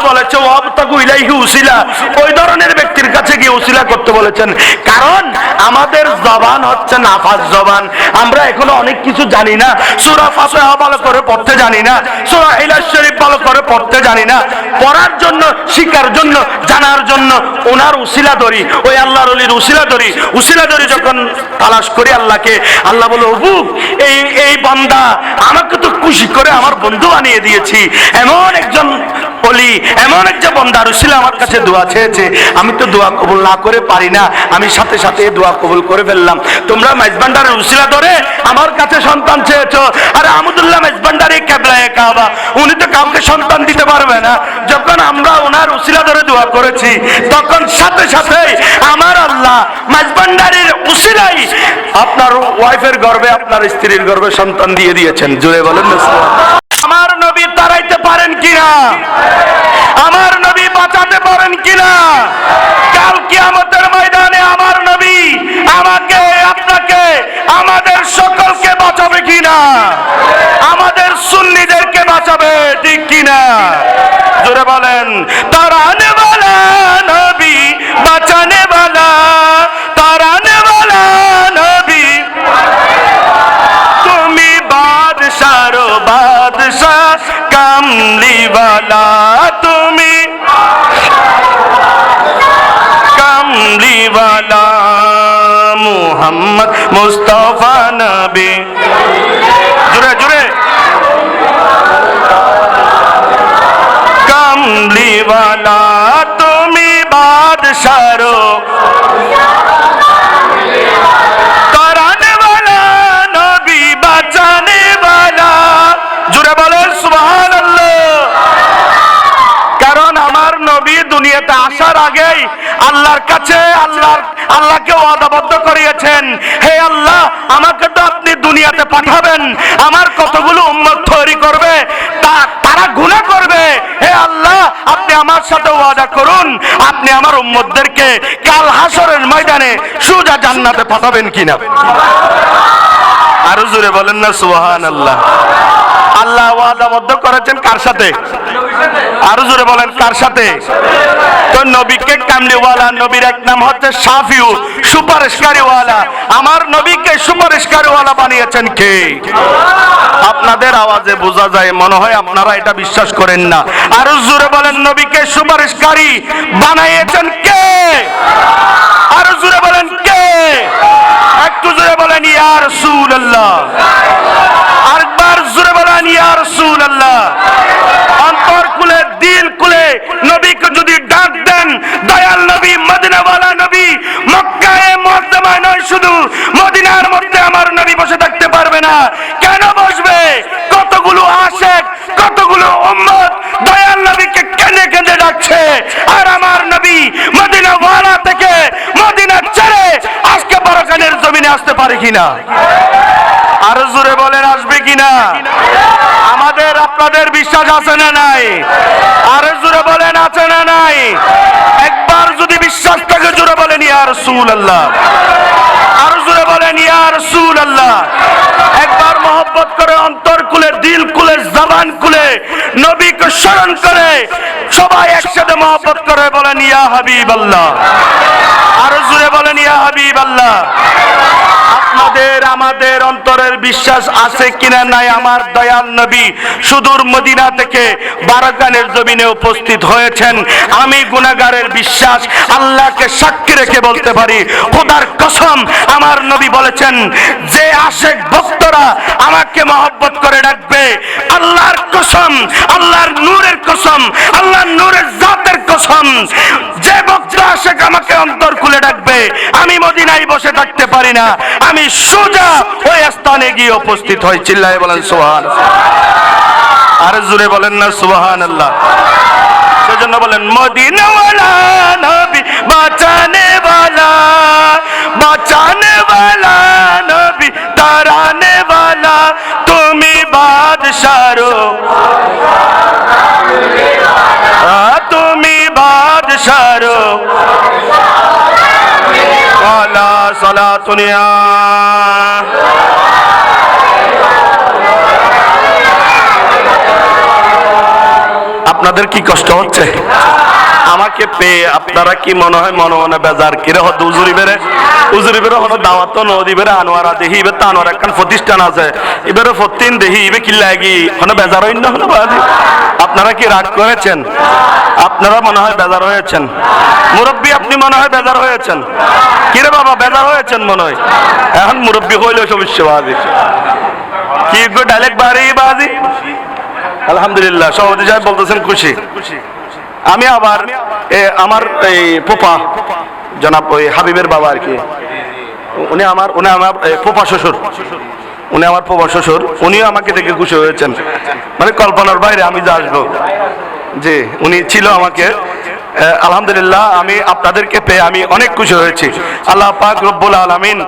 বলেছে ওয়াবতাগু ইলাইহি উসিলা, ওই ধরনের ব্যক্তির কাছে গিয়ে উসিলা করতে বলেছেন। কারণ আমাদের জবান হচ্ছে নাফাজ জবান, আমরা এখনো অনেক কিছু জানি না। সূরা ফাতিহা ভালো করে পড়তে জানি না, সূরা ইখলাস শরীফ ভালো করে পড়তে জানি না। পড়ার জন্য, শিখার জন্য, জানার জন্য ওনার উসিলা ধরি, ওই আল্লাহর ওলির উসিলা ধরি। উসিলা ধরি যখন তালাশ করি আল্লাহকে, আল্লাহ বলে ওহু এই বান্দা আমাকে তো খুশি করে আমার বন্ধু বানিয়ে দিয়েছি। এমন একজন ওলি, এমন একজন বান্দার উসিলা আমার কাছে দোয়া চেয়েছে, আমি তো দোয়া কবুল না করে পারি না, আমি সাথে সাথে দোয়া কবুল করে ফেললাম। তোমরা মেজবান্ডারের উসিলা ধরে আমার কাছে সন্তান চেয়েছো। আরে আহমদুল্লাহ মেজবান্ডারি কিবলায়ে কাবা, উনি তো কাউকে সন্তান দিতে পারবে না। যখন আমরা ওনার উসিলা ধরে দোয়া করেছি, তখন সাথে সাথে আমার আল্লাহ মেজবান্ডারির উসিলাই আপনার ওয়াইফের গর্ভে, আপনার স্ত্রীর গর্ভে সন্তান দিয়ে দিয়েছেন। জোরে বলেন না সুবহানাল্লাহ। আমার নবী তাড়াইতে পারেন কিনা? আমার নবী বাঁচাতে পারেন কিনা? কাল কিয়ামতের ময়দানে আমার নবী আমাকে, আপনাকে, আমাদের সকলকে বাঁচাবে কিনা? আমাদের সুন্নিদেরকে বাঁচাবে, ঠিক কিনা? জোরে বলেন। তারানে ওয়ালা নবী, বাঁচানে ওয়ালা, তারানে ওয়ালা নবী, তুমি বাদশার বাদশাহ কামলিওয়ালা, তুমি কামলিওয়ালা মুহাম্মদ মুস্তাফা নবী। জোরে জোরে। কামলিওয়ালা তুমি বাদশার, তারানে ওয়ালা নবী, বাঁচানে ওয়ালা। জোরে বলেন সুবহানাল্লাহ। কারণ আমার নবী দুনিয়াতে আসার আগেই আল্লাহর কাছে আল্লাহকে ওয়াদাবদ্ধ করিয়েছেন, হে আল্লাহ আমাকে তো আপনি দুনিয়াতে পাঠাবেন, আমার কতগুলো উম্মত তৈরি করবে, তারা গুনাহ করবে। হে আল্লাহ আপনি আমার সাথে ওয়াদা করুন, আপনি আমার উম্মতদেরকে কাল হাসরের ময়দানে সোজা জান্নাতে পাঠাবেন কিনা। আরো জোরে বলেন না সুবহানাল্লাহ। আল্লাহ ওয়াদাবদ্ধ করেছেন কার সাথে? আরো জোরে বলেন কার সাথে? তো নবীকে কামলিওয়ালা, নবীর এক নাম হচ্ছে শাফিউ, সুপারিশকারীওয়ালা। আমার নবীকে সুপারিশকারীওয়ালা বানিয়েছেন কে? আপনাদের আওয়াজে বোঝা যায় মনে হয় আপনারা এটা বিশ্বাস করেন না। আরো জোরে বলেন নবীকে সুপারিশকারী বানিয়েছেন কে? আরো জোরে বলেন কে? একটু জোরে বলেন ইয়া রাসূলুল্লাহ। আরেকবার জোরে বলেন ইয়া রাসূলুল্লাহ। অন্তর খুলে, দিল খুলে নবীকে যদি ডাক দেন, দয়াল নবী, মদিনাওয়ালা নবী, মক্কায়ে মুআজ্জামায় নয়, শুধু মদিনার মধ্যে আমার নবী বসে থাকতে পারবে না। কেন বসবে? কতগুলো আশিক, কতগুলো উম্মত দয়াল নবীকে কেঁদে কেঁদে ডাকছে, আর আমার নবী মদিনাওয়ালা থেকে মদিনা ছেড়ে আজকে বারাকানের জমিনে আসতে পারে কিনা? আরো জোরে বলেন আসবে কিনা? আমাদের আপনাদের বিশ্বাস আছে না নাই? আরো জোরে বলেন আছে না নাই? একবার যদি বিশ্বাস থাকে জোরে বলেন ইয়া রাসূলুল্লাহ। আরো জোরে বলেন ইয়া রাসূলুল্লাহ। একবার মহব্বত করে, অন্তর খুলে, দিল খুলে, জবান খুলে নবীকে স্মরণ করে সবাই একসাথে মহব্বত করে বলেন ইয়া হাবিবাল্লাহ। আরো জোরে বলেন ইয়া হাবিবাল্লাহ। আপনাদের আমাদের অন্তরের বিশ্বাস আছে কিনা নাই আমার দয়াল নবী সুদূর মদিনা থেকে বারাকানের জমিনে উপস্থিত হয়েছেন? আমি গুনাহগারের বিশ্বাস আল্লাহকে সাক্ষী রেখে বলতে পারি, খোদার কসম আমার নবী বলেছেন, যে আশিক ভক্তরা আমাকে মহব্বত করে ডাকবে, আল্লাহর কসম, আল্লাহর নূরের কসম, আল্লাহর নূরের জাতের কসম, যে ভক্ত আশিক আমাকে অন্তর খুলে ডাকবে, আমি মদিনায় বসে থাকতে পারি না, আমি সোজা ওই স্থানে গিয়ে উপস্থিত হই। চিল্লায়ে বলেন সুবহানাল্লাহ। আর জোরে বলেন না সুবহানাল্লাহ। সেজন্য বলেন মদিনাওয়ালা নবী, বাঁচানে ওয়ালা, বাঁচানে ওয়ালা নবী, তারানে ওয়ালা তুমি বাদশার, তুমি বাদশার। ওয়ালা সালাতুনিয়া। আপনাদের আপনাদের কি কষ্ট হচ্ছে? আমাকে পেয়ে আপনারা কি মনে হয় মনে মনে বেজার কিরে হতো উজুরি বেরে হতো দাওয়াত নদী বেরে আনোয়ারা দেহি এবার তো আনোয়ার একখান প্রতিষ্ঠান আছে এবারে ফতিন দেহি এবার কি লাগি হনে বেজার হইন না হলো বাদি আপনারা কি রাগ করেছেন? আপনারা মনে হয় বেজার হয়েছেন। মুরব্বী আপনি মনে হয় বেজার হয়েছেন। কিরে বাবা বেজার হয়েছেন মনে হয়? এখন মুরব্বী হইলেও সমস্যা বাদি কি গো ডাইরেক্ট বাড়ি বাদি। আলহামদুলিল্লাহ সভাপতি সাহেব বলতেছেন খুশি। আমি আবার আমার এই পোপা জনাব ওই হাবিবের বাবা আর কি উনি আমার পোপা শ্বশুর উনি আমার পোপা শ্বশুর উনিও আমাকে দেখে খুশি হয়েছেন মানে কল্পনার বাইরে আমি যা আসবো জি উনি ছিল আমাকে আলহামদুলিল্লাহ আমি আপনাদেরকে পেয়ে আমি অনেক খুশি হয়েছি। আল্লাহ পাক রব্বুল আলামিন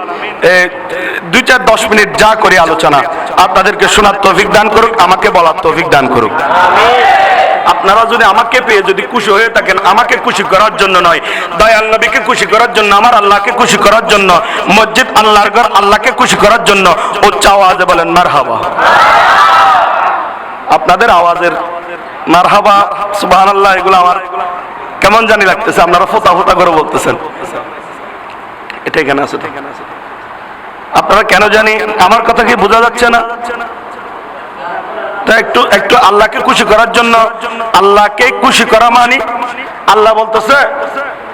2-10 মিনিট যা করে আলোচনা আপনাদেরকে শোনার তৌফিক দান করুক, আমাকে বলার তৌফিক দান করুক। আপনারা যদি আমাকে পেয়ে যদি খুশি হয়ে থাকেন আমাকে খুশি করার জন্য নয়, দয়াল নবীকে খুশি করার জন্য, আমার আল্লাহকে খুশি করার জন্য, মসজিদ আল্লাহর ঘর আল্লাহকে খুশি করার জন্য উচ্চ আওয়াজে বলেন মারহাবা। আপনাদের আওয়াজের মারহাবা সুবহানাল্লাহ এগুলো আমার কেমন জানি লাগতেছে, আপনারা ফোতা ফোতা করে বলতেছেন। এটা এখানে আছে আপনারা কেন জানি আমার কথা কি বোঝা যাচ্ছে না? একটু একটু আল্লাহকে খুশি করার জন্য, আল্লাহকে খুশি করা মানে আল্লাহ বলতেছে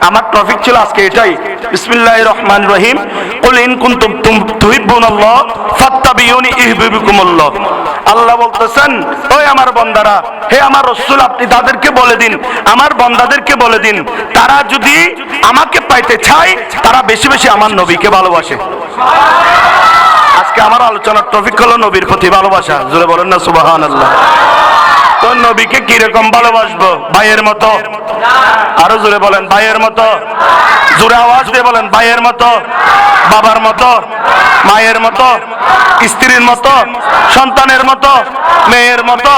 আমার টপিক ছিল আজকে এটাই বিসমিল্লাহির রহমানির রহিম কুল ইন কুনতুম তুহিব্বুনাল্লাহ ফাত্তাবিউনি ইউহিব্বুকুমুল্লাহ। আল্লাহ বলতেছেন ওই আমার বান্দারা, হে আমার রাসূল আপনি তাদেরকে বলে দিন, আমার বান্দাদেরকে বলে দিন তারা যদি আমাকে পাইতে চায় তারা বেশি বেশি আমার নবীকে ভালোবাসে। আজকে আমার আলোচনার টপিক হলো নবীর প্রতি ভালোবাসা। জোরে বলেন না সুবহানাল্লাহ। তো নবীকে কিরকম ভালোবাসবো? ভাইয়ের মতো? আরো জোরে বলেন ভাইয়ের মতো। জোরে আওয়াজ দিয়ে বলেন ভাইয়ের মতো, বাবার মতো, মায়ের মতো, স্ত্রীর মতো, সন্তানের মতো, মেয়ের মতো।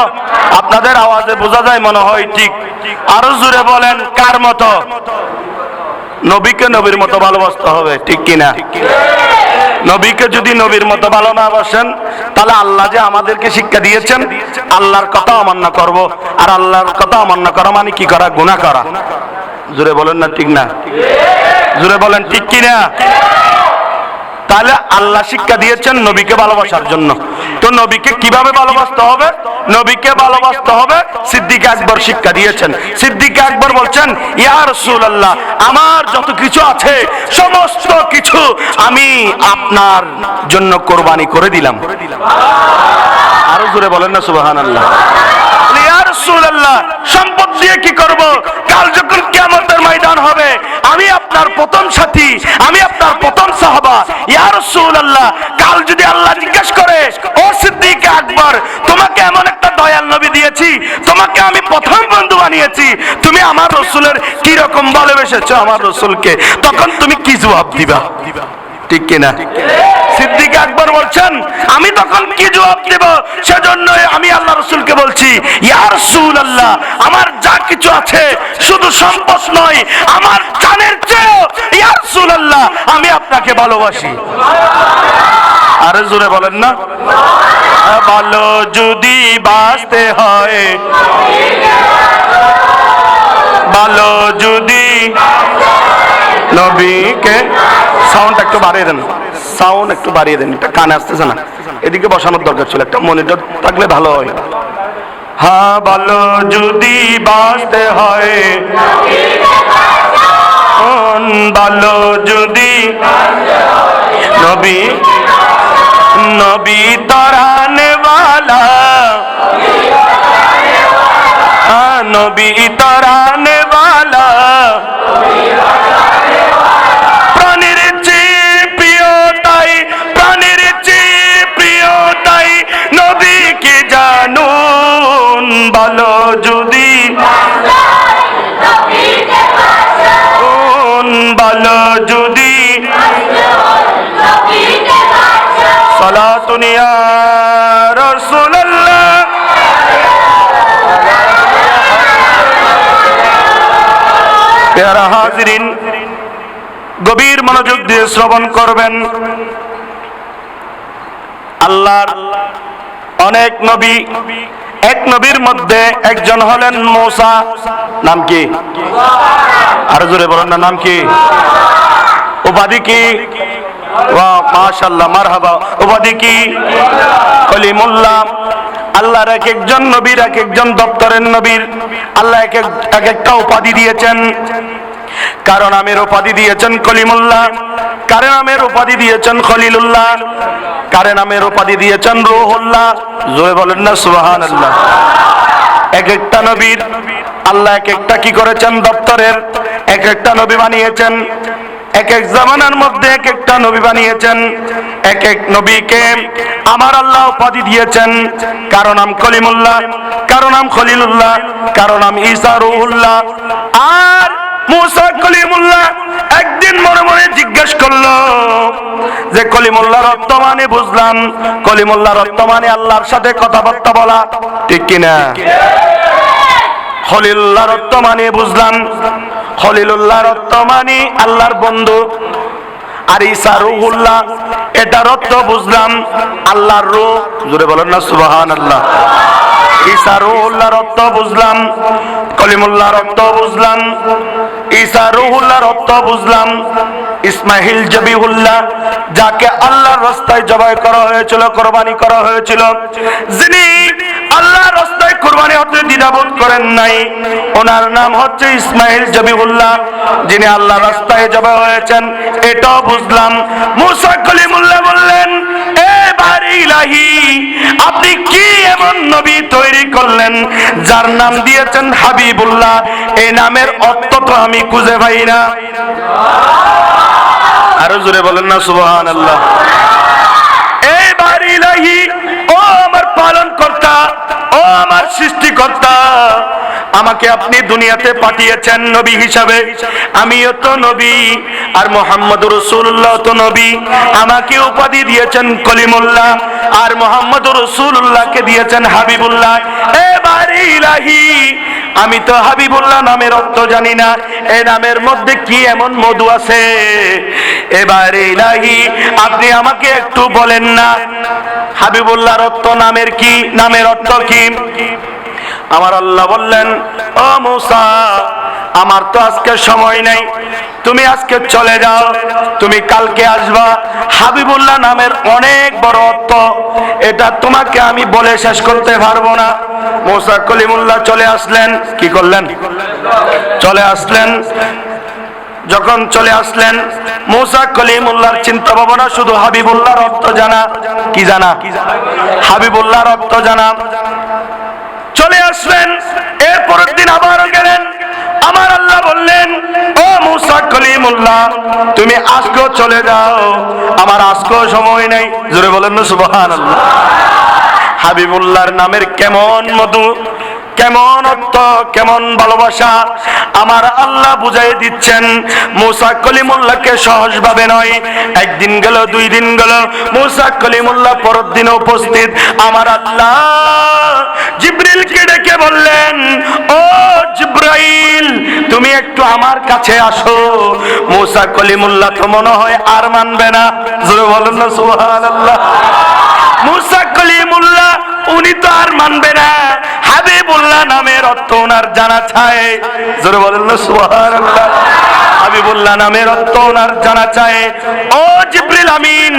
আপনাদের আওয়াজে বোঝা যায় মনে হয় ঠিক। আরো জোরে বলেন কার মতো? নবীকে নবীর মতো ভালোবাসতে হবে, ঠিক কিনা? নবীকে যদি নবীর মতো ভালো না বাসেন তাহলে আল্লাহ যে আমাদেরকে শিক্ষা দিয়েছেন আল্লাহর কথা অমান্য করব, আর আল্লাহর কথা অমান্য করা মানে কি করা? গুনাহ করা। জোরে বলেন না ঠিক না? জোরে বলেন ঠিক কিনা? তাহলে আল্লাহ শিক্ষা দিয়েছেন নবীকে ভালোবাসার জন্য। তো নবীকে কিভাবে ভালোবাসতে হবে? নবীকে ভালোবাসতে হবে সিদ্দিক আকবর শিক্ষা দিয়েছেন। সিদ্দিক আকবর বলছেন ইয়া রাসূলুল্লাহ আমার যত কিছু আছে সমস্ত কিছু আমি আপনার জন্য কোরবানি করে দিলাম। আরো জোরে বলেন না সুবহানাল্লাহ। ইয়া রাসূলুল্লাহ সম্পদ দিয়ে কি করব? কাল যখন কিয়ামতের ময়দান হবে আমি আপনার প্রথম সাথী, আমি আপনার প্রথম সাহাবা। ইয়া রাসূলুল্লাহ কাল যদি আল্লাহ জিজ্ঞেস করে ও সিদ্দিক আকবর তোমাকে এমন একটা দয়াল নবী দিয়েছি, তোমাকে আমি প্রথম বন্ধু বানিয়েছি, তুমি আমার রাসূলের কি রকম ভালোবেসেছো আমার রাসূলকে, তখন তুমি কি জবাব দিবা? ঠিক কিনা? সিদ্দিক আকবর বলছেন আমি তখন কি জবাব দেব? সেজন্য আমি আল্লাহ রাসূলকে বলছি ইয়া রাসূলুল্লাহ আমার যা কিছু আছে শুধু সম্পদ নয় আমার জানের চেয়েও ইয়া রাসূলুল্লাহ আমি আপনাকে ভালোবাসি। আরে জোরে বলেন না। ভালো যদি বাঁচতে হয়, ভালো যদি নবীকে সাউন্ড একটু বাড়িয়ে দেন, সাউন্ড একটু বাড়িয়ে দেন, এটা কানে আসতেছে না, এদিকে বসানোর দরকার ছিল, একটা মনিটর থাকলে ভালো হয়। হ্যাঁ ভালো যদি বাঁচতে হয়, ভালো যদি নবী নবী তরানে वाला, নবী তরানে वाला, প্রাণের চেয়ে প্রিয় তাই, প্রাণের চেয়ে প্রিয় তাই নবীকে জানুন। ভালো যদি ভালো যদি সালাতুন ইয়া রাসূলুল্লাহ। প্যারা হাজিরিন গভীর মনোযোগ দিয়ে শ্রবণ করবেন। আল্লাহর অনেক নবী এক নবীর মধ্যে একজন হলেন মূসা। নাম কি? আরো জোরে বলেন না, নাম কি? উপাধি কি? ওয়া মাশাআল্লাহ, মারহাবা। উপাধি কি? কলিমুল্লাহ। আল্লাহর এক একজন নবীর এক একজন দপ্তরের নবীর আল্লাহ এক একটা উপাধি দিয়েছেন। কারণ নামের উপাধি দিয়েছেন কলিমুল্লাহ, কারণ নামের উপাধি দিয়েছেন খলিলুল্লাহ, কারণ নামের উপাধি দিয়েছেন রূহুল্লাহ। জোরে বলেন না সুবহানাল্লাহ। এক একটা নবীর আল্লাহ এক একটা কি করেছেন? দপ্তরের এক একটা নবী বানিয়েছেন। এক এক জামানার মধ্যে এক একটা নবী বানিয়েছেন। এক এক নবীকে আমার আল্লাহ উপাধি দিয়েছেন। কারো নাম কলিমুল্লাহ, কারো নাম খলিলুল্লাহ, কারো নাম ঈসা রূহুল্লাহ। আর মূসা কলিমুল্লাহ একদিন মনে মনে জিজ্ঞেস করলো যে কলিমুল্লাহর অর্থ মানে বুঝলাম, কলিমুল্লাহর অর্থ মানে আল্লাহর সাথে কথাবার্তা বলা, ঠিক কিনা? খলিলুল্লাহর অর্থ মানে বুঝলাম, খলিলুল্লাহর অর্থ মানে আল্লাহর বন্ধু। আর ঈসা রূহুল্লাহ এটার অর্থ বুঝলাম আল্লাহর রূহ। জোরে বলেন না সুবহানাল্লাহ। ঈসা রূহুল্লাহর অর্থ বুঝলাম, কলিমুল্লাহর অর্থ বুঝলাম, ঈসা রূহুল্লাহর অর্থ বুঝলাম ইসমাইল জবিহুল্লাহ, যাকে আল্লাহর রাস্তায় জবাই করা হয়েছিল, কুরবানি করা হয়েছিল, যিনি আল্লাহর রাস্তায় কুরবানি হতে দ্বিধাবোধ করেন নাই, ওনার নাম হচ্ছে ইসমাইল জবিহুল্লাহ, যিনি আল্লাহর রাস্তায় জবাই হয়েছেন, এটাও বুঝলাম। মূসা কলিমুল্লাহ বললেন, এ বারি ইলাহি, আপনি কি এমন নবী তৈরি করলেন যার নাম দিয়েছেন হাবিবুল্লাহ? এই নামের অর্থ তো আমি খুঁজে পাই না। আরো জোরে বলেন না সুবহানাল্লাহ। এই বারি ইলাহি, ও আমার পালনকর্তা, ও আমার সৃষ্টিকর্তা, আমাকে আপনি দুনিয়াতে পাঠিয়েছেন নবী হিসাবে, আমিও তো নবী, আর মুহাম্মদুর রাসূলুল্লাহ তো নবী। আমাকে উপাধি দিয়েছেন কলিমুল্লাহ, আর মুহাম্মদুর রাসূলুল্লাহকে দিয়েছেন হাবিবুল্লাহ। এ বারি ইলাহি, আমি তো হাবিবুল্লাহ নামের অর্থ জানি না, এই নামের মধ্যে কি এমন মধু আছে? এবারে ইলাহি, আপনি আমাকে একটু বলেন না হাবিবুল্লাহর অর্থ নামের কি, নামের অর্থ কি? আমার আল্লাহ বললেন, ও মূসা, আমার তো আজকে সময় নাই, তুমি আজকে চলে যাও, তুমি কালকে আসবা। হাবিবুল্লাহ নামের অনেক বড় অর্থ, এটা তোমাকে আমি বলে শেষ করতে পারবো না। মূসা কলিমুল্লাহ চলে আসলেন। কি করলেন? চলে আসলেন। যখন চলে আসলেন, মূসা কলিমুল্লাহর চিন্তা ভাবনা শুধু হাবিবুল্লাহর অর্থ জানা। কি জানা? হাবিবুল্লাহর অর্থ জানা। চলে আসলেন, এরপরের দিন আবারও গেলেন। আমার আল্লাহ বললেন, ও মূসা কলিমুল্লাহ, তুমি আজকেও চলে যাও, আমার আজকেও সময় নেই। জোরে বলেন না সুবহানাল্লাহ। হাবিবুল্লাহর নামের কেমন মধু, কেমন অর্থ, কেমন ভালোবাসা আমার আল্লাহ বুঝাই দিচ্ছেন। মূসা কলিমুল্লাহকে সহজভাবে নয়, একদিন গেল, দুই দিন গেল, মূসা কলিমুল্লাহ পরের দিন উপস্থিত। আমার আল্লাহ জিবরিলকে ডেকে বললেন, ও জিবরাইল, তুমি একটু আমার কাছে আসো। মূসা কলিমুল্লাহ তো মনে হয় আর মানবে না। জোরে বলেন না সুবহানাল্লাহ। মূসা কলিমুল্লাহ উনি তো আর মানবে না। হাবিবুল্লাহ নামের অর্থ ওনার জানা চাই। জোরে বলেন না সুবহানাল্লাহ। হাবিবুল্লাহ নামের অর্থ ওনার জানা চাই। ও জিবরিল আমিন,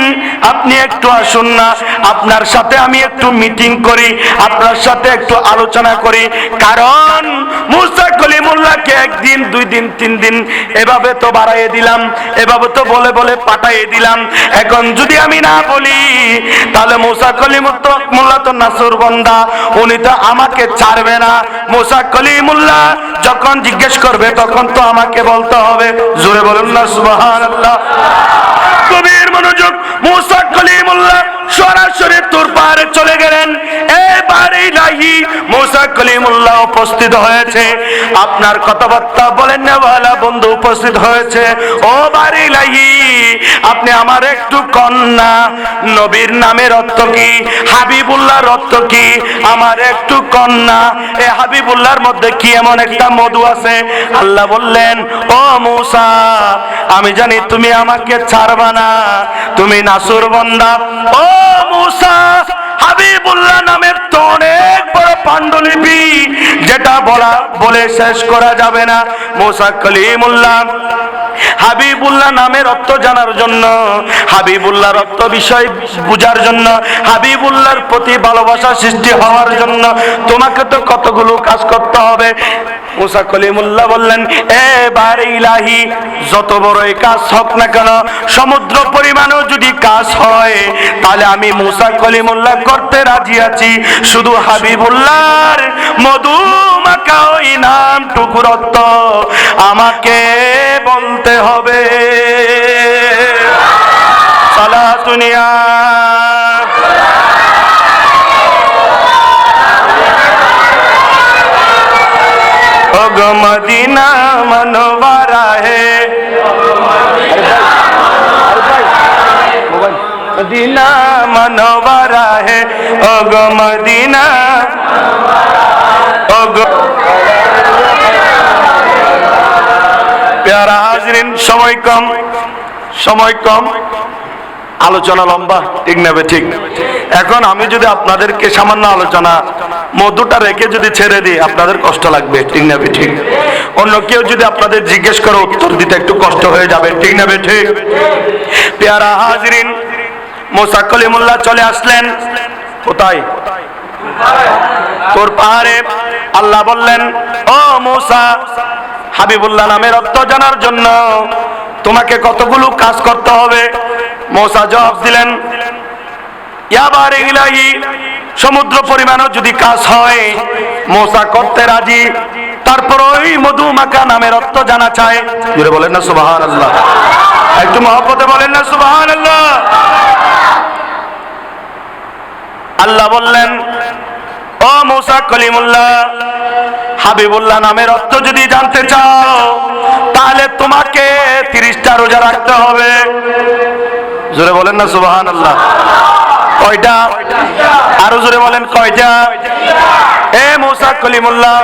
আপনি একটু আসুন না, আপনার সাথে আমি একটু মিটিং করি, আপনার সাথে একটু আলোচনা করি। কারণ মূসা কলিমুল্লাহকে একদিন, দুই দিন, তিন দিন এভাবে তো বাড়াইয়ে দিলাম, এভাবে তো বলে বলে পাঠাইয়ে দিলাম। এখন যদি আমি না বলি, তাহলে মূসা কলিমুল্লাহ তো নাসুর বান্দা, উনি তো আমাকে ছাড়বে না। মূসা কলিমুল্লাহ যখন জিজ্ঞেস করবে তখন তো আমাকে বলতে হবে। জোরে বলুন না সুবহানাল্লাহ। গভীর মনোযোগ। মূসা কলিমুল্লাহ সরাসরি তুর পাহাড়ে চলে গেলেন। এবারে ইলাহি, মূসা কলিমুল্লাহ উপস্থিত হয়েছে। আপনার কথাবার্তা বলেন না ওয়ালা বন্ধু উপস্থিত হয়েছে। ও বারি ইলাহি, আপনি আমার একটু কন্যা নবীর নামের অর্থ কি, হাবিবুল্লাহর অর্থ কি, আমার একটু কন্যা, এ হাবিবুল্লাহর মধ্যে কি এমন একটা মধু আছে? আল্লাহ বললেন, ও মূসা, আমি জানি তুমি আমাকে ছাড়বা না, তুমি নাসুর বান্দা। ও মূসা, হাবিবুল্লাহ নামের তো অনেক বড় পাণ্ডুলিপি, যেটা বলে শেষ করা যাবে না। মুসা কলিমুল্লাহ হাবিবুল্লাহ নামের অর্থ জানার জন্য, হাবিবুল্লাহর অর্থ বিষয় বুঝার জন্য, হাবিবুল্লাহর প্রতি ভালোবাসা সৃষ্টি হওয়ার জন্য তোমাকে তো কতগুলো কাজ করতে হবে। মুসা কলিমুল্লাহ বললেন, এবারে ইলাহি, যত বড়ই কাজ হোক না কেন, সমুদ্র পরিমাণও যদি কাজ হয়, তাহলে আমি মুসা কলিমুল্লাহ করতে রাজি আছি। শুধু হাবিবুল্লাহর মধু মাখা ওই নামটুকুর অর্থ আমাকে বলতে হবে। সালাতুনিয়া ওগো মদিনা মনোয়ারা হে, মদিনা মনোয়ারা হে, ওগো মদিনা, ওগো প্যারা হাজরিন, সময় কম, আলোচনা লম্বা, ঠিক নেবে ঠিক। এখন আমি যদি আপনাদেরকে সামান্য আলোচনা মধুটা রেখে যদি ছেড়ে দিই, আপনাদের কষ্ট লাগবে, ঠিক নেবে ঠিক। অন্য কেউ যদি আপনাদের জিজ্ঞেস করে উত্তর দিতে একটু কষ্ট হয়ে যাবে, ঠিক নেবে ঠিক। প্যারা হাজরিন, মুসা কলিমুল্লাহ চলে আসলেন কোথায়? তোর পাহাড়ে। আল্লাহ বললেন, ও মুসা, হাবিবুল্লাহ নামের অর্থ জানার জন্য তোমাকে কতগুলো কাজ করতে হবে। মুসা জবাব দিলেন, ইয়াবারে ইলাহি, সমুদ্র পরিমাণও যদি কাজ হয় মুসা করতে রাজি। তারপর ওই মধু মাখা নামের অর্থ জানা চায়। জোরে বলেন না সুবহানাল্লাহ, একটু মহব্বতে বলেন না সুবহানাল্লাহ। আল্লাহ বললেন, ও মুসা কলিমুল্লাহ, হাবিবুল্লাহ নামের অর্থ যদি জানতে চাও, তাহলে তোমাকে 30টা রোজা রাখতে হবে। জোরে বলেন না সুবহানাল্লাহ। কয়টা? আরো জোরে বলেন, কয়টা? এ মুসা কলিমুল্লাহ,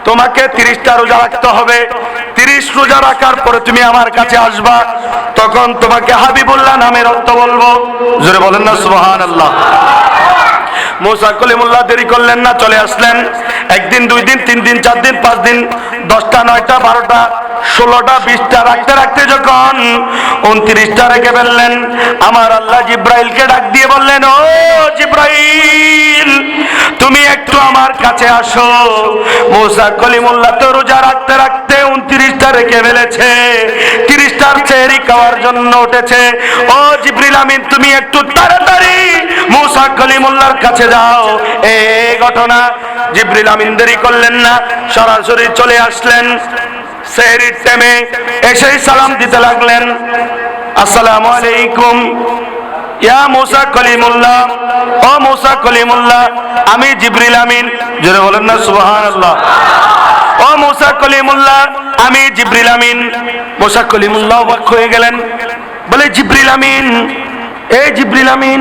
তোমাকে 30টা রোজা রাখতে হবে। 30 রোজা রাখার পরে তুমি আমার কাছে আসবা, তখন তোমাকে হাবিবুল্লাহ নামের অর্থ বলবো। জোরে বলেন না সুবহানাল্লাহ। মুসা কলিমুল্লাহ দেরি করলেন না, চলে আসলেন। একদিন, 2 দিন, 3 দিন, 4 দিন, 5 দিন, 10টা, 9টা, 12টা, 16টা, 20টা রাখতে রাখতে যখন 29টা রেখে ফেললেন, আমার আল্লাহ জিব্রাইলকে ডাক দিয়ে বললেন, ও জিব্রাইল, তুমি একটু আমার কাছে আসো। মুসা কলিমুল্লাহ তো রোজা রাখতে রাখতে 29টা রেখে ফেলেছে, 30টার সেহরি খাওয়ার জন্য উঠেছে। ও জিবরিল আমিন, তুমি একটু তাড়াতাড়ি মুসা কলিমুল্লাহর কাছে যাও। এই ঘটনা, জিবরিল আমিন দেরি করলেন না, সরাসরি চলে আসলেন। সেহরির টাইমে এসেই সালাম দিতে লাগলেন, আসসালামু আলাইকুম ইয়া মুসা কলিমুল্লাহ, ও মুসা কলিমুল্লাহ, আমি জিবরিল আমিন। জোরে বলেন না সুবহানাল্লাহ। ও মুসা কলিমুল্লাহ, আমি জিবরিল আমিন। মুসা কলিমুল্লাহ অবাক হয়ে গেলেন, বলে, জিবরিল আমিন, এই জিবরিল আমিন,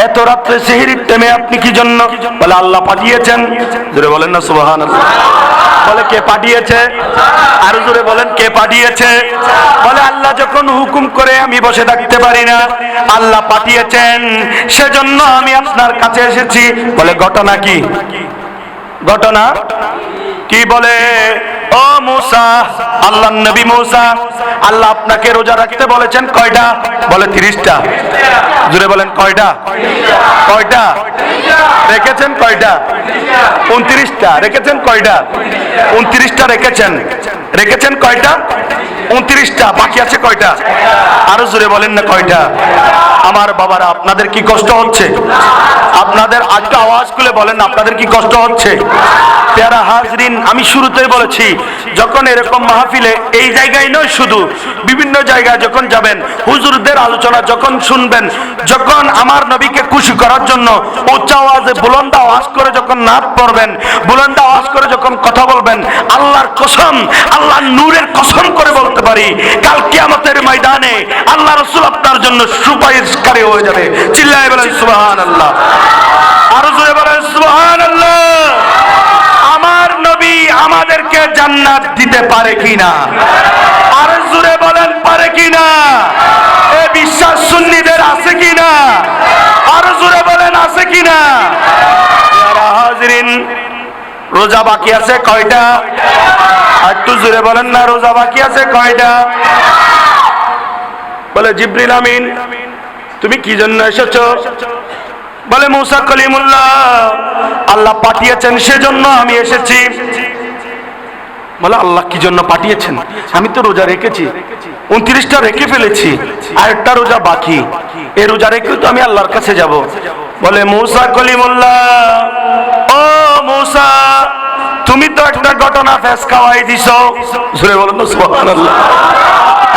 এত রাত্রে সেহরির টাইমে আপনি কি জন্য? বলে, আল্লাহ পাঠিয়েছেন। জোরে বলেন না সুবহানাল্লাহ। বলে, কে পাঠিয়েছে? আরো জোরে বলেন, কে পাঠিয়েছে? বলে, আল্লাহ যখন হুকুম করে আমি বসে থাকতে পারি না, আল্লাহ পাঠিয়েছেন, সেজন্য আমি আপনার কাছে এসেছি। বলে, ঘটনা কি? ঘটনা কি? বলে, ও মুসা, আল্লাহ নবী মুসা, আল্লাহ আপনাকে রোজা রাখতে বলেছেন কয়টা? বলে, 30টা। জোরে বলেন, কয়টা? কয়টা রেখেছেন? কয়টা? 29টা রেখেছেন। কয়টা? 29টা রেখেছেন। রেখেছেন কয়টা? 29টা। বাকি আছে কয়টা? আরো জোরে বলেন না, কয়টা? আমার বাবারা, আপনাদের কি কষ্ট হচ্ছে? আপনাদের একটা আওয়াজ খুলে বলেন, আপনাদের কি কষ্ট হচ্ছে? প্যারা হাজরিন, আমি শুরুতেই বলেছি, যখন এরকম মাহফিলে, এই জায়গায় নয়, শুধু বিভিন্ন জায়গায় যখন যাবেন, হুজুরদের আলোচনা যখন শুনবেন, যখন আমার নবীকে খুশি করার জন্য উচ্চ আওয়াজে বুলন্দ আওয়াজ করে যখন নাচ পড়বেন, বুলন্দ আওয়াজ করে যখন কথা বলবেন, আল্লাহর কসম, আল্লাহর নূরের কসম করে বলতে পারি, কাল কিয়ামতের ময়দানে আল্লাহ রাসূল আপনার জন্য সুপারিশকারী হয়ে যাবে। চিল্লায়ে বলেন সুবহানাল্লাহ। আরো জোরে বলেন সুবহানাল্লাহ। আমার নবী আমাদেরকে জান্নাত দিতে পারে কিনা? আরো জোরে বলেন, পারে কিনা? এই বিশ্বাস সুন্নিদের আছে কিনা? আরো জোরে বলেন, আছে কিনা? হাজিরিন, রোজা বাকি আছে কয়টা? একটু জোরে বলেন না, রোজা বাকি আছে কয়টা? বলে জিবরিল আমিন তুমি কি জন্য এসেছো? বলে মুসা কলিমুল্লাহ আল্লাহ পাঠিয়েছেন সেজন্য আমি এসেছি। বলে আল্লাহ কি জন্য পাঠিয়েছেন? আমি তো রোজা রেখেছি, 29টা রেখে ফেলেছি, আর একটা রোজা বাকি, এই রোজা রেখে তো আমি আল্লাহর কাছে যাব। বলে মুসা কলিমুল্লাহ ও মুসা তুমি তো একটা ঘটনা ফেস খাওয়াই দিছো। জোরে বলেন না সুবহানাল্লাহ,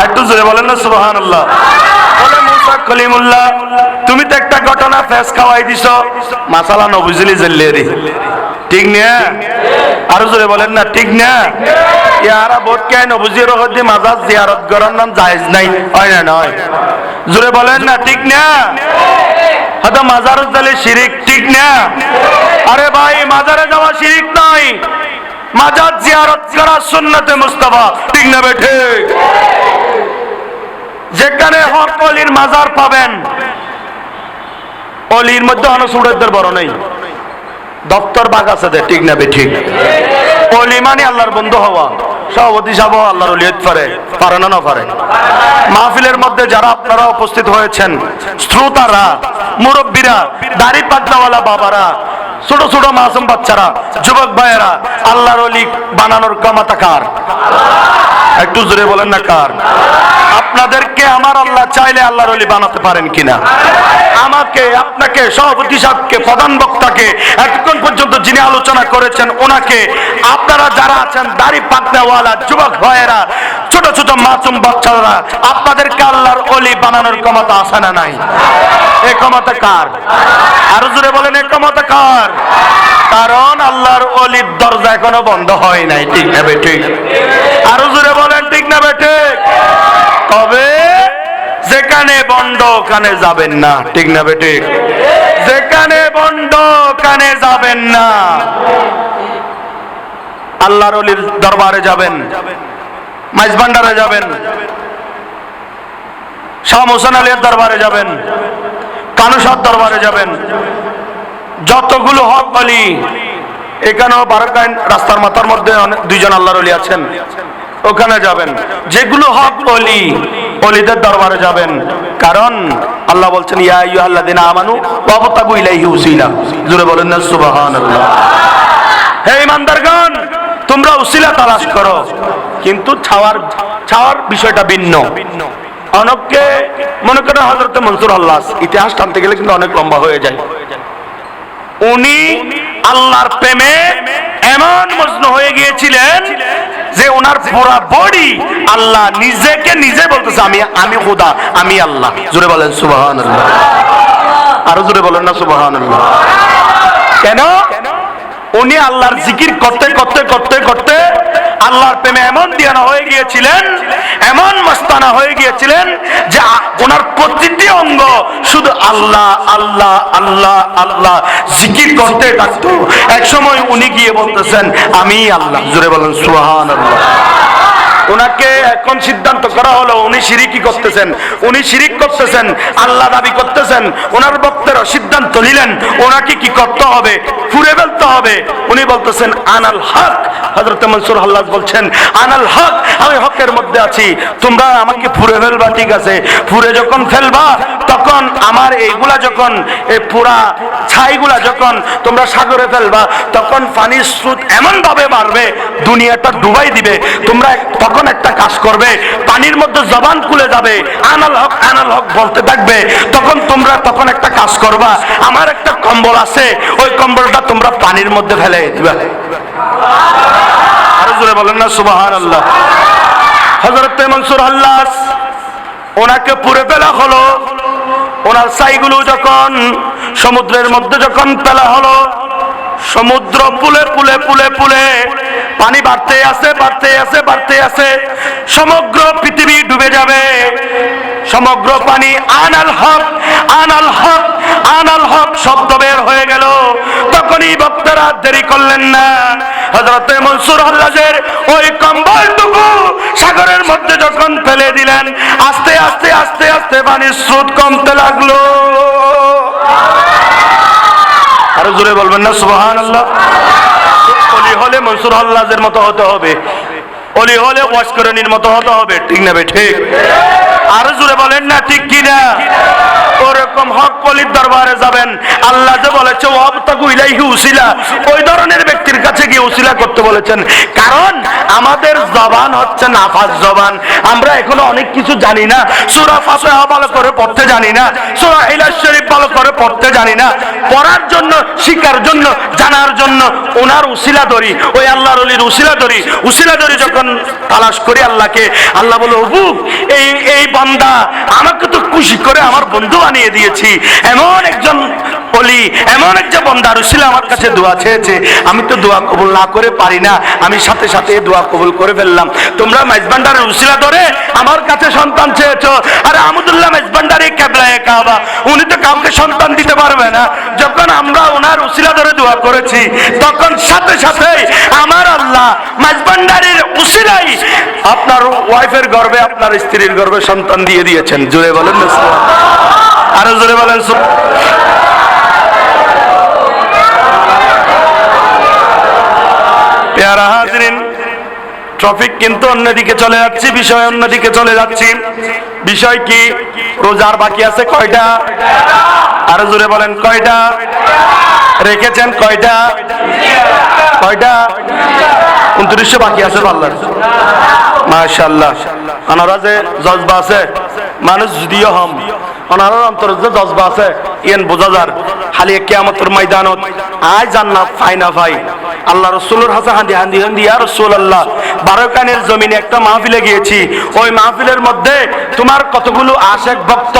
একটু জোরে বলেন না সুবহানাল্লাহ। বলে মুসা কলিমুল্লাহ তুমি তো একটা ঘটনা ফেস খাওয়াই দিছো, মাসালা নবুজলি জল্লেরি, ঠিক না? আরো জোরে বলেন না, ঠিক না? ইয়ারা ভোট কে নবুজির হদি মাজার জিয়ারত করার নাম জায়েজ নাই, হয় না? নয়, জোরে বলেন না, ঠিক না? হয়তো মাজারত জালে শিরিক, ঠিক না? আরে ভাই মাজারে যাওয়া শিরিক নয়, মাজার জিয়ারত করা সুন্নতে মুস্তাফা, ঠিক না বেঠে? যেখানে হক অলির মাজার পাবেন, অলির মধ্যে অনসুরের বড় নেই, দপ্তর বাগ আছে, ঠিক না বেঠিক? অলি মানে আল্লাহর বন্ধু হওয়া, সভাপতি সাহেব আল্লাহর ওলিয়ত পারে না পারে? মাহফিলের মধ্যে যারা আপনারা উপস্থিত হয়েছেন, শ্রোতারা, মুরব্বীরা, দাড়ি পাতলাওয়ালা বাবারা, ছোট ছোট মাসুম বাচ্চারা, যুবক ভাইয়েরা, আল্লাহর ওলি বানানোর ক্ষমতা কার? একটু জোরে বলেন না কার? আপনাদেরকে আমার আল্লাহ চাইলে আল্লাহর ওলি বানাতে পারেন কিনা? আমাকে, আপনাকে, সভাপতি সাহেবকে, প্রধান বক্তাকে, এতক্ষণ পর্যন্ত যিনি আলোচনা করেছেন ওনাকে, আপনারা যারা আছেন দাড়ি পাতলাওয়ালা যুবক ভাইয়েরা, ছোট ছোট মাসুম বাচ্চারা, আপনাদেরকে আল্লাহর ওলি বানানোর ক্ষমতা আছে না নাই? এই ক্ষমতা কার? আরো জোরে বলেন, এই ক্ষমতা কার? কারণ আল্লাহর ওলির দরজা এখনো বন্ধ হয় নাই, ঠিক না বেঠে? আরো জোরে বলেন, ঠিক না বেঠে? তবে যেখানে বন্ধ ওখানে যাবেন না, ঠিক না বেঠে? যেখানে বন্ধ ওখানে যাবেন না। আল্লাহর ওলির দরবারে যাবেন, মাইজ ভান্ডারে যাবেন, শাহ মোহসেন আলীর দরবারে যাবেন, কানুসার দরবারে যাবেন, যতগুলো হক অলি, এখানেও বারাকাইন রাস্তার মাথার মধ্যে দুইজন আল্লাহর ওলি আছেন, ওখানে যাবেন। যেগুলো হক অলি, অলিদের দরবারে যাবেন, কারণ আল্লাহ বলছেন ইয়া আইয়ুহাল্লাযিনা আমানু ওয়াবতাগু ইলাইহি উসিলা। জোরে বলেন না সুবহানাল্লাহ। হে ঈমানদারগণ, তোমরা উসিলা তালাশ করো, কিন্তু ছাওয়ার বিষয়টা ভিন্ন। অনেককে মনে করেন হযরত মনসুর আল্লাহ, ইতিহাস টানতে গেলে কিন্তু অনেক লম্বা হয়ে যায়। উনি আল্লাহর প্রেমে এমন মজনু হয়ে গিয়েছিলেন যে ওনার পুরা বডি আল্লাহ নিজেকে নিজে বলতেছে আমি খোদা, আমি আল্লাহ। জোরে বলেন সুবহানাল্লাহ, আরো জোরে বলেন না সুবহানাল্লাহ। কেন? উনি আল্লাহর জিকির করতে করতে করতে করতে আল্লাহর প্রেমে এমন দিয়ানা হয়ে গিয়েছিলেন, এমন মস্তানা হয়ে গিয়েছিলেন যে ওনার প্রতিটি অঙ্গ শুধু আল্লাহ আল্লাহ আল্লাহ আল্লাহ জিকির করতে থাকতো। এক সময় উনি গিয়ে বলতেছেন আমি আল্লাহ। জোরে বলেন সুবহানাল্লাহ। ওনাকে এখন সিদ্ধান্ত করা হলো উনি শিরিকি করতেছেন, উনি শিরিক করতেছেন, আল্লাহ দাবি করতেছেন। ওনার বক্তারা সিদ্ধান্ত নিলেন ওনাকে কি করতে হবে, ফুরে ফেলতে হবে। উনি বলতেছেন আনাল হক। হযরত মনসুর আল্লাহ বলছেন আনাল হক, আমি হকের মধ্যে আছি, তোমরা আমাকে ফুরে ফেলবা, ঠিক আছে। ফুরে যখন ফেলবা তখন আমার এইগুলা যখন এই পুরা ছাইগুলা যখন তোমরা সাগরে ফেলবা তখন পানির স্রোত এমন ভাবে বাড়বে দুনিয়াটা ডুবাই দিবে। তোমরা তখন একটা কাজ করবে, পানির মধ্যে জবান খুলে যাবে, আনাল হক বলতে থাকবে। তখন একটা কাজ করবা, আমার একটা কম্বল আছে, ওই কম্বলটা তোমরা পানির মধ্যে ফেলে দিবে। আরো জোরে বলেন না সুবহানাল্লাহ। হযরত মনসুর আল্লাহ ওনাকে পুরে ফেলা হলো। ওনার ছাইগুলো যখন সমুদ্রের মধ্যে যখন ফেলা হলো, সমুদ্র পুলে পুলে পুলে পুলে পানি বাড়তে আছে বাড়তে আছে বাড়তে আছে, সমগ্র পৃথিবী ডুবে যাবে। সমগ্র পানি আনাল হক আনাল হক আনাল হক শব্দ বের হয়ে গেল। তখনই বক্তারা দেরি করলেন না, হযরত মনসুর আল্লাহের ওই কম্বলটুকু সাগরের মধ্যে যখন ফেলে দিলেন, আস্তে আস্তে আস্তে আস্তে পানির স্রোত কমতে লাগলো। আরো জোরে বলবেন না সুবহানাল্লাহ। ওলি হলে মনসুর আল্লাহের মতো হতে হবে, ওলি হলে ওয়াসকরণীর মতো হতে হবে, ঠিক না ঠিক? আরো জোরে বলেন না ঠিক কিনা? ওরকম হক ওলির দরবারে যাবেন, আল্লাহ যে বলেছে ওয়াবতাগু ইলাইহি উসিলা, ওই ধরনের ব্যক্তির কাছে গিয়ে উসিলা করতে বলেছেন। কারণ আমাদের জবান হচ্ছে নাফাজ জবান, আমরা এখনো অনেক কিছু জানি না, সূরা ফাতিহা ভালো করে পড়তে জানি না, সূরা ইখলাস শরীফ ভালো করে পড়তে জানি না। পড়ার জন্য, শিখার জন্য, জানার জন্য ওনার উসিলা ধরি, ওই আল্লাহর ওলির উসিলা ধরি। উসিলা ধরি যখন তালাশ করি আল্লাহকে, আল্লাহ বলে ওবু এই বান্দা আমাকে তো খুশি করে আমার বন্ধু বানিয়ে দিয়েছি, এমন একজন ওলি, এমন একজন বান্দার উসিলা আমার কাছে দোয়া চেয়েছে, আমি তো দোয়া কবুল না করে পারি না, আমি সাথে সাথে দোয়া কবুল করে ফেললাম। তোমরা মেজবান্ডারের উসিলা ধরে আমার কাছে সন্তান চেয়েছো, আরে আহমদুল্লাহ মেজবান্ডারি কিবলায়ে কাবা, উনি তো কাউকে সন্তান দিতে পারবে না। যখন আমরা ওনার উসিলা ধরে দোয়া করেছি, তখন সাথে সাথে আমার আল্লাহ মেজবান্ডারির উসিলাই আপনার ওয়াইফের গর্ভে, আপনার স্ত্রীর গর্ভে সন্তান দিয়ে দিয়েছেন। জোরে বলেন না সুবহানাল্লাহ। আরো জোরে বলেন প্যারা হাজরিন, ট্রফিক কিন্তু অন্যদিকে চলে যাচ্ছে, বিষয় অন্যদিকে চলে যাচ্ছি। বিষয় কি? রোজার বাকি আছে কয়টা? আরো জোরে বলেন কয়টা? রেখেছেন কয়টা? কয়টা? 29 বাকি আছে আল্লাহর। মাশাআল্লাহ, ওনারা যে জজবা আছে, মানুষ যদিও হম, ওনার অন্তর যে জজবা আছে ইয়েন বোঝা যার। খালি কিয়ামতের ময়দানত আয় জান্নাত পাই না ভাই, আল্লাহ রাসূলের হাসা হান্দি হান্দি হান্দি ইয়া রাসূলুল্লাহ, বারকানের জমিনে একটা মাহফিলে গিয়েছি। ওই মাহফিলের মধ্যে তোমার কতগুলো আশেক ভক্ত,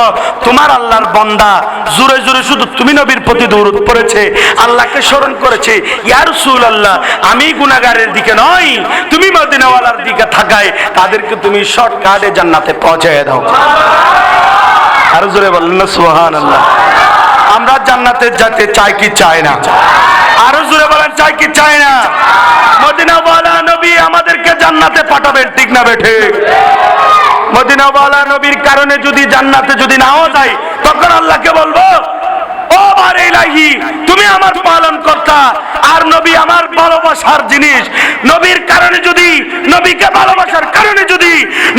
তোমার আল্লাহর বান্দা জোরে জোরে শুধু তুমি নবীর প্রতি দরুদ পড়েছে, আল্লাহকে স্মরণ করেছে। ইয়া রাসূলুল্লাহ, আমি গুনাহগারের দিকে নয়, তুমি মদিনাওয়ালার দিকে থাকায় তাদেরকে তুমি শর্টকাটে জান্নাতে পৌঁছায় দাও। আরো জোরে বলেন না সুবহানাল্লাহ। আমরা জান্নাতে যেতে চাই কি চাই না? আরো জোরে বলেন চাই কি চাই না? মদিনাওয়ালা নবী আমাদেরকে জান্নাতে পাঠাবেন, ঠিক না বেঠে? মদিনাওয়ালা নবীর কারণে যদি জান্নাতে যদি নাও যাই, তখন আল্লাহকে বলবো ও বারে ইলাহি, তুমি আমার পালন কর্তা, আর নবী আমার ভালোবাসার জিনিস। নবীর কারণে যদি, নবীকে ভালোবাসার কারণে যদি,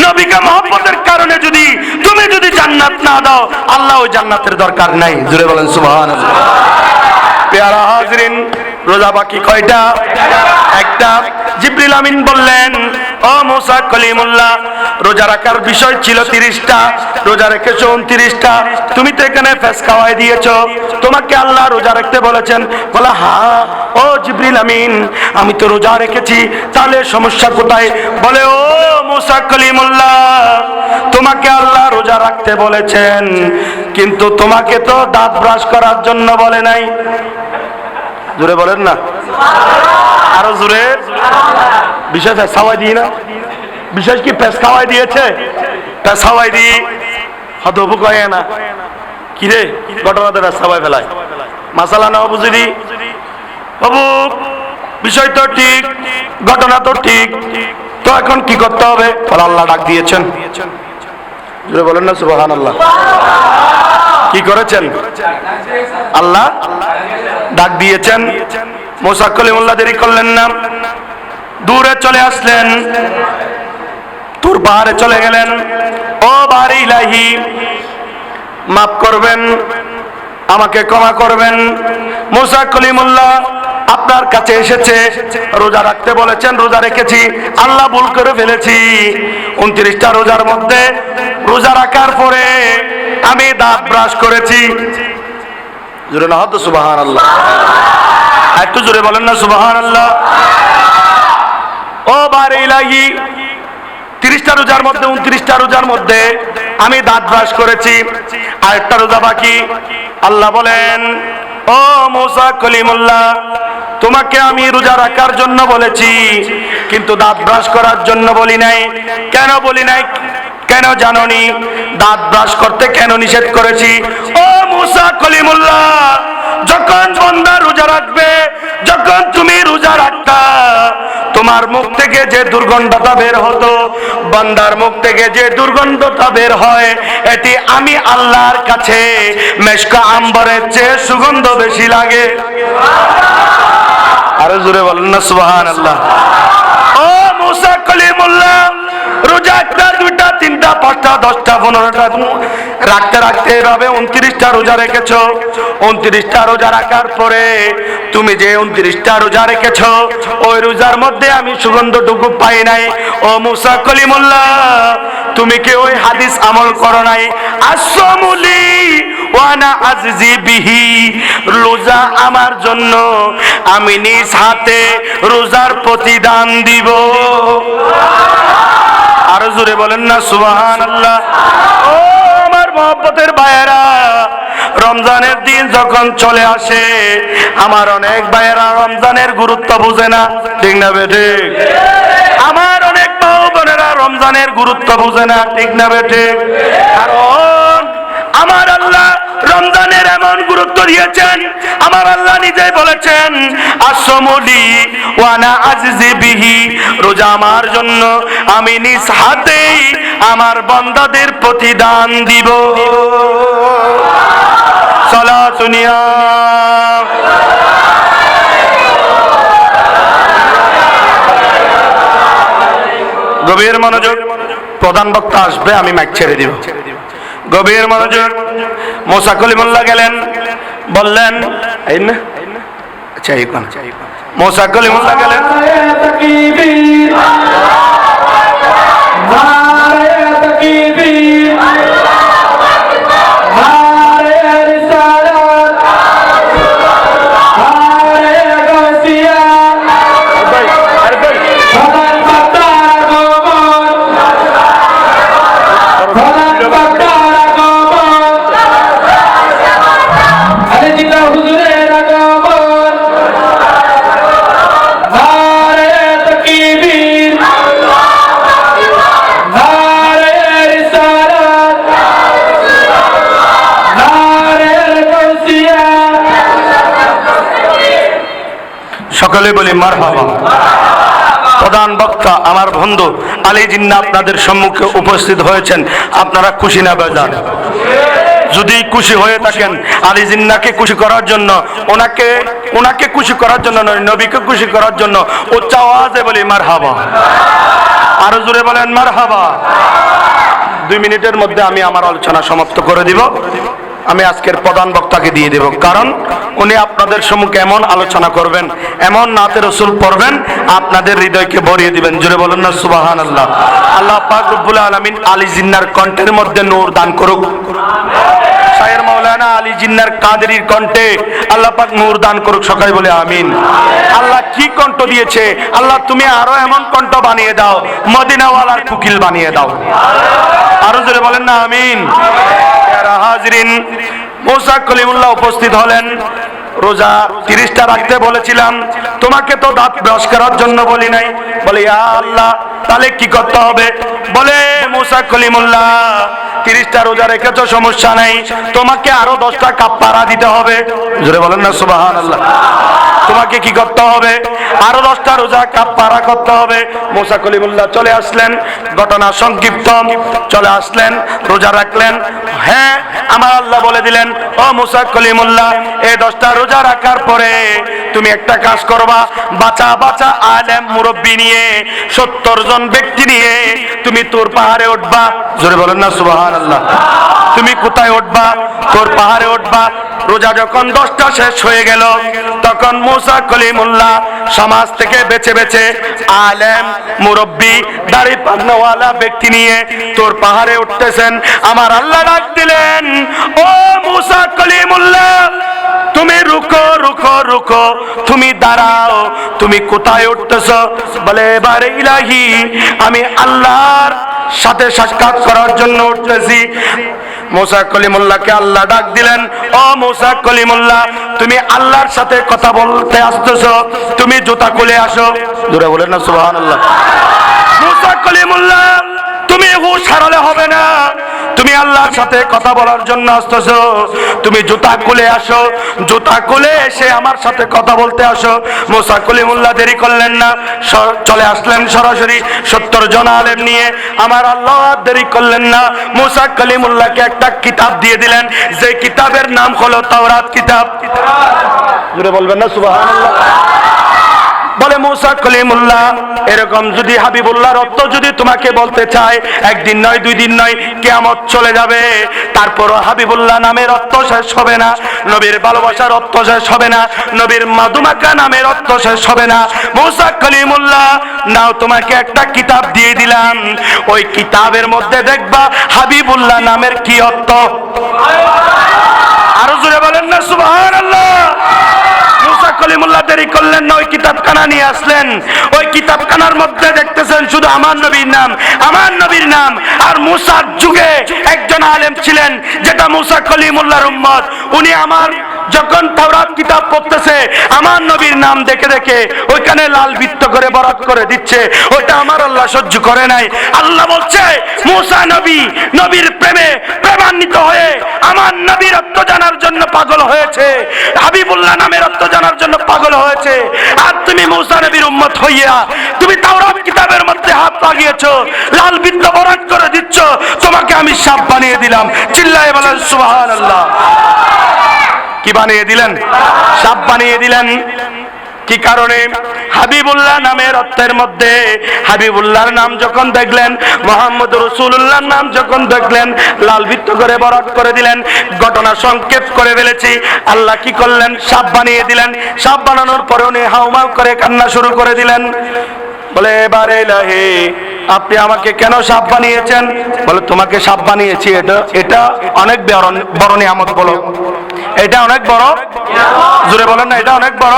নবীকে মহব্বতের কারণে যদি তুমি যদি জান্নাত না দাও, আল্লাহ ওই জান্নাতের দরকার নাই। জোরে বলেন সুবহানাল্লাহ। প্যারা হাজরিন, রোজা বাকি কয়টা? একটা। জিবরিল আমিন বললেন ও মুসা কলিমুল্লাহ, রোজা রাখার বিষয় ছিল 30টা, রোজা রেখেছো 29টা, তুমি তো এখানে ফেস খাওয়াই দিয়েছো, তোমাকে আল্লাহ রোজা রাখতে বলেছেন। বলা হ্যাঁ ও জিবরিল আমিন, আমি তো রোজা রেখেছি, তাহলে সমস্যা কোথায়? বলে ও মুসা কলিমুল্লাহ, তোমাকে আল্লাহ রোজা রাখতে বলেছেন, কিন্তু তোমাকে তো দাঁত ব্রাশ করার জন্য বলে নাই। জোরে বলেন না, আরো জোরে। বিশেষ খাওয়াই দিই না, বিশেষ কি পেস খাওয়াই দিয়েছে? পেস খাওয়াই দিই হয়তো কয়ে না কিরে, ঘটনাতে পেস খাওয়াই ফেলায়, মাসালা না বুঝি দি বাবু, বিষয় তো ঠিক, ঘটনা তো ঠিক, তো এখন কি করতে হবে? আল্লাহ ডাক দিয়েছেন। জোরে বলেন না সুবহানাল্লাহ। কি করেছেন? আল্লাহ ডাক দিয়েছেন। মুসা কলিমুল্লাহ দেরি করলেন না, দূরে চলে আসলেন, তুর পাহাড়ে চলে গেলেন। ও বারে ইলাহি, মাফ করবেন, আমাকে ক্ষমা করবেন। মুসা কলিমুল্লাহ আপনার কাছে এসেছে, রোজা রাখতে বলেছেন, রোজা রেখেছি, আল্লাহ ভুল করে ফেলেছি। 29টা রোজার মধ্যে রোজা রাখার পরে আমি দাঁত ব্রাশ করেছি। জোরে না হতো সুবহানাল্লাহ, একটু জোরে বলেন না সুবহানাল্লাহ। ও বারে ইলাহি, 30টা রোজার মধ্যে 29টা রোজার মধ্যে আমি দাঁত ব্রাশ করেছি, আর একটা রোজা বাকি। আল্লাহ বলেন ও মুসা কলিমুল্লাহ, তোমাকে আমি রোজা রাখার জন্য বলেছি, কিন্তু দাঁত ব্রাশ করার জন্য বলি নাই। কেন বলি নাই? কেন জানোনি? দাঁত ব্রাশ করতে কেন নিষেধ করেছি? ও মুসা কলিমুল্লাহ, যখন বান্দা রোজা রাখবে, যখন তুমি রোজা রাখতা, তোমার মুখ থেকে যে দুর্গন্ধটা বের হতো, বান্দার মুখ থেকে যে দুর্গন্ধটা বের হয় এটি আমি আল্লাহর কাছে মেশক আম্বরের চেয়ে সুগন্ধ বেশি লাগে। আরো জোরে বলেন না সুবহানাল্লাহ। ও মুসা কলিমুল্লাহ, রোজা একটা দুইটা তিনটা পাঁচটা 10টা 15টা রাখতে রাখতে এভাবে 29টা রোজা রেখেছো। 29টা রোজা রাখার পরে তুমি যে 29টা রোজা রেখেছো ওই রোজার মধ্যে আমি সুগন্ধটুকু পাই নাই। ও মুসা কলিমুল্লাহ, তুমি কি ওই হাদিস আমল করো নাই? আসসামুলি ওয়ানা আজজি বিহি, রোজা আমার জন্য, আমি নিজ হাতে রোজার প্রতিদান দিব। আরো জোরে বলেন না সুবহানাল্লাহ। ও আমার মহব্বতের ভাইয়েরা, রমজানের দিন যখন চলে আসে আমার অনেক ভাইয়েরা রমজানের গুরুত্ব বুঝে না, ঠিক না বেঠে? আমার অনেক বউ বোনেরা রমজানের গুরুত্ব বুঝে না, ঠিক না বেঠে? কারণ আমার আল্লাহ রমজানের এমন গুরুত্ব দিয়েছেন, আমার আল্লাহ নিজেই বলেছেন আসসামুলি ওয়ানা আজজি বিহি, রোজা আমার জন্য, আমি নিজ হাতেই আমার বান্দাদের প্রতিদান দিব। সালাতুনিয়া গভীর মনোযোগ, প্রধান বক্তা আসবে, আমি মাইক ছেড়ে দিব। গভীর মনোযোগ। মুসা কলিমুল্লাহ গেলেন, বললেন এই না, আচ্ছা এই কোন মুসা কলিমুল্লাহ গেলেন, সকলে বলি মারহাবা। প্রধান বক্তা আমার বন্ধু আলী জিন্নাহ আপনাদের সম্মুখে উপস্থিত হয়েছেন, আপনারা খুশি না বেজার? যদি খুশি হয়ে থাকেন, আলী জিন্নাহকে খুশি করার জন্য, ওনাকে খুশি করার জন্য নয়, নবীকে খুশি করার জন্য উচ্চ আওয়াজে বলি মারহাবা। আরো জোরে বলেন মারহাবা। 2 মিনিটের মধ্যে আমি আমার আলোচনা সমাপ্ত করে দিব। আমি আজকের প্রধান বক্তাকে দিয়ে দেব, কারণ উনি আপনাদের সম্মুখে এমন আলোচনা করবেন, এমন নাতে রসুল পড়বেন, আপনাদের হৃদয়কে ভরিয়ে দিবেন। জোরে বলেন না সুবহানাল্লাহ। আল্লাহ পাক রব্বুল আলামিন আলী জিন্নাহর কণ্ঠের মধ্যে নূর দান করুক। শায়ের মাওলানা আলী জিন্নাহর কাদেরীর কণ্ঠে আল্লাহ পাক নূর দান করুক। সকালে বলে আমিন। আল্লাহ কি কণ্ঠ দিয়েছে, আল্লাহ তুমি আরো এমন কণ্ঠ বানিয়ে দাও, মদিনাওয়ালার কুকিল বানিয়ে দাও। আরো জোরে বলেন না আমিন। হাজরিন, মুসা কলিমুল্লাহ উপস্থিত হলেন। রোজা 30টা রাখতে বলেছিলাম, তোমাকে তো দাঁত ব্রাশ করার জন্য বলি নাই। বলে ইয়া আল্লাহ, তাহলে কি করতে হবে? বলে মুসা কলিমুল্লাহ, 30টা রোজা রেখেছো সমস্যা নাই, তোমাকে আরো 10টা কাফারা দিতে হবে। জোরে বলেন না সুবহানাল্লাহ। তোমাকে কি করতে হবে? আরো 10টা রোজা কাফারা করতে হবে। মুসা কলিমুল্লাহ চলে আসলেন, ঘটনা সংক্ষিপ্ত, চলে আসলেন, রোজা রাখলেন। হ্যাঁ, আমার আল্লাহ বলে দিলেন, ও মুসা কলিমুল্লাহ, এই 10টা রোজা রাখার পরে তুমি একটা কাজ করবা, বাঁচা বাঁচা আলেম মুরব্বী নিয়ে 70 জন ব্যক্তি নিয়ে তুমি তোর পাহাড়ে উঠবা। জোরে বলেন না সুবহানাল্লাহ। তুমি কোথায় উঠবা? তোর পাহাড়ে উঠবা। রোজা যখন 10টা শেষ হয়ে গেল, তখন মুসা কলিমুল্লাহ সমাজ থেকে বেছে বেছে আলেম মুরব্বী দাড়ি পাগনাওয়ালা ব্যক্তি নিয়ে তোর পাহাড়ে উঠতেছেন। আমার আল্লাহ ডাক দিলেন, ও মুসা কলিমুল্লাহ, তুমি রুকো রুকো রুকো, তুমি দাঁড়াও, তুমি কোথায় উঠতেছ? বলে এবারে ইলাহি, আমি আল্লাহর সাথে সাক্ষাৎ করার জন্য উঠতেছি। মুসা কলিমুল্লাহকে আল্লাহ ডাক দিলেন, ও মুসা কলিমুল্লাহ, তুমি আল্লাহর সাথে কথা বলতে আসতেছো, তুমি জুতা খুলে আসো। জোরে বলেন না সুবহানাল্লাহ। মুসা কলিমুল্লাহ, তুমি হুঁশ হারালে হবে না, তুমি আল্লাহর সাথে কথা বলার জন্য আসতেছো, তুমি জুতা খুলে আসো, জুতা খুলে এসে আমার সাথে কথা বলতে আসো। মুসা কলিমুল্লাহ দেরি করলেন না, চলে আসলেন সরাসরি 70 জন আলেম নিয়ে। আমার আল্লাহ দেরি করলেন না, মুসা কলিমুল্লাহকে একটা কিতাব দিয়ে দিলেন, যে কিতাবের নাম হলো তাওরাত কিতাব। জোরে বলবেন না সুবহানাল্লাহ। বলে মুসা কলিমুল্লাহ, এরকম যদি হাবিবুল্লাহর অর্থ যদি তোমাকে বলতে চায়, একদিন নয়, 2 দিন নয়, কিয়ামত চলে যাবে, তারপরও হাবিবুল্লাহ নামের অর্থ শেষ হবে না, নবীর ভালোবাসার অর্থ শেষ হবে না, নবীর মাদুমাকা নামের অর্থ শেষ হবে না। মুসা কলিমুল্লাহ, নাও তোমাকে একটা কিতাব দিয়ে দিলাম, ওই কিতাবের মধ্যে দেখবা হাবিবুল্লাহ নামের কি অর্থ। আরো জোরে বলেন না সুবহানাল্লাহ। মুসা কলিমুল্লাহ দেরি করলেন না, ওই কিতাবখানা নিয়ে আসলেন। ওই কিতাবখানার মধ্যে দেখতেছেন শুধু আমার নবীর নাম, আমার নবীর নাম। আর মুসার যুগে একজন আলেম ছিলেন, যেটা মুসা কলিমুল্লাহর উম্মত, উনি আমার যখন তাওরাত কিতাব পড়তেছে, আমার নবীর নাম দেখে দেখে ওইখানে লাল বৃত্ত করে বরাত করে দিচ্ছে। ওইটা আমার আল্লাহ সহ্য করে নাই। আল্লাহ বলছে মুসা নবী, নবীর প্রেমে প্রেমান্বিত হয়ে আমার নবীর অর্থ জানার জন্য পাগল হয়েছে, হাবিবুল্লাহ নামের অর্থ জানার জন্য পাগল হয়েছে। আর তুমি মুসা নবীর উম্মত হইয়া তুমি তাওরাত কিতাবের মধ্যে হাত লাগিয়েছো, লাল বৃত্ত বরাত করে দিচ্ছ, তোমাকে আমি সাপ বানিয়ে দিলাম। চিল্লায়ে বলেন সুবহানাল্লাহ। কি বানিয়ে দিলেন? সাপ বানিয়ে দিলেন। কি কারণে? হাবিবুল্লাহ নামের অর্থের মধ্যে হাবিবুল্লাহর নাম যখন দেখলেন, মুহাম্মদ রাসূলুল্লাহর নাম যখন দেখলেন, লাল বৃত্ত করে বরাত করে দিলেন। ঘটনা সংক্ষেপ করে ফেলেছি। আল্লাহ কি করলেন? সাপ বানিয়ে দিলেন। সাপ বানানোর পরে উনি হাউমাউ করে কান্না শুরু করে দিলেন। বলে এবারে ইলাহি, আপনি আমাকে কেন সাপ বানিয়েছেন? বলে তোমাকে সাপ বানিয়েছি, এটা অনেক বড় নিয়ামত। বলো এটা অনেক বড়, জোরে বলেন না, এটা অনেক বড়।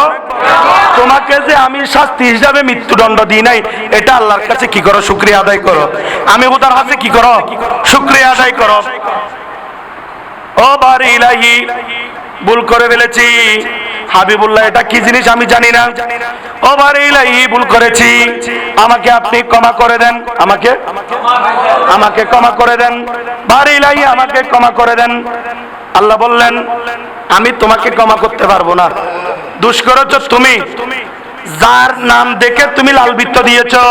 তোমাকে যে আমি শাস্তি হিসাবে মৃত্যুদণ্ড দিই নাই, এটা আল্লাহর কাছে কি করো? শুকরিয়া আদায় করো। আমি ওটার হাতে কি করো? শুকরিয়া আদায় করো। ও বারি ইলাহি, ভুল করে ফেলেছি। হাবিবুল্লাহ এটা কি জিনিস আমি জানি না। ও বারি ইলাহি, ভুল করেছি, আমাকে আপনি ক্ষমা করে দেন, আমাকে ক্ষমা করে দেন, বারি ইলাহি আমাকে ক্ষমা করে দেন। আল্লাহ বললেন আমি তোমাকে ক্ষমা করতে পারবো না। দোষ করেছো তুমি, যার নাম দেখে তুমি লাল বৃত্ত দিয়েছো,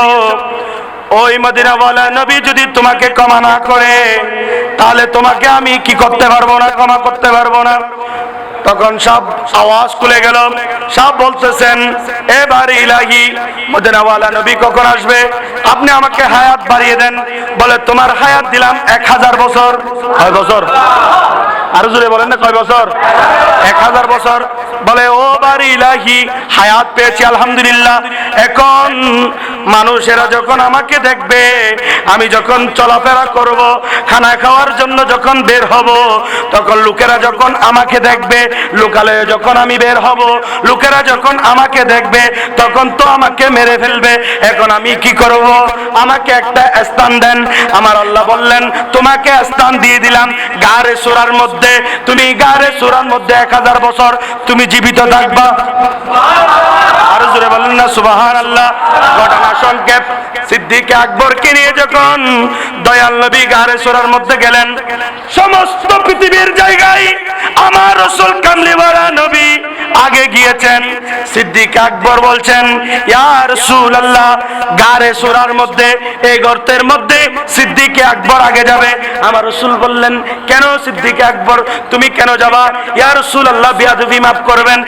ওই মদিনাওয়ালা নবী যদি তোমাকে ক্ষমা না করে, তাহলে তোমাকে আমি কি করতে পারবো না? ক্ষমা করতে পারবো না। তখন সব আওয়াজ খুলে গেল। সব বলতেছেন এবার ইলাহি, মদিনাওয়ালা নবী কখন আসবে? আপনি আমাকে হায়াত বাড়িয়ে দেন। বলে তোমার হায়াত দিলাম 1000 বছর। কয় বছর? আরো জোরে বলেন না, কয় বছর? 1000 বছর। বলে ও বারি ইলাহি, হায়াত পেয়েছি আলহামদুলিল্লাহ। এখন মানুষেরা যখন আমাকে দেখবে, আমি যখন চলাফেরা করব, খানা খাওয়ার জন্য যখন বের হব, তখন লোকেরা যখন আমাকে দেখবে, লোকালয়ে যখন আমি বের হব, লোকেরা যখন আমাকে দেখবে, তখন তো আমাকে মেরে ফেলবে। এখন আমি কি করব? আমাকে একটা স্থান দেন। আমার আল্লাহ বললেন তোমাকে স্থান দিয়ে দিলাম গারে সূরার মধ্যে। তুমি গারে সূরার মধ্যে 1000 বছর তুমি জীবিত থাকবা। আরো জোরে বলেন না সুবহানাল্লাহ। ঘটনা সংক্ষেপ, সিদ্দিক আকবরকে নিয়ে যখন দয়াল নবী গারে সূরার মধ্যে গেলেন, সমস্ত পৃথিবীর জায়গায় আমার রাসূল কামলিওয়ালা নবী আগে গিয়েছেন। সিদ্দিক আকবর বলছেন ইয়া রাসূলুল্লাহ, গারে সূরার মধ্যে এই গর্তের মধ্যে সিদ্দিক আকবর আগে যাবে। আমার রাসূল বললেন কেন সিদ্দিক আকবর তুমি কেন যাবা? ইয়া রাসূলুল্লাহ, বিয়াদবি মাফ করবেন,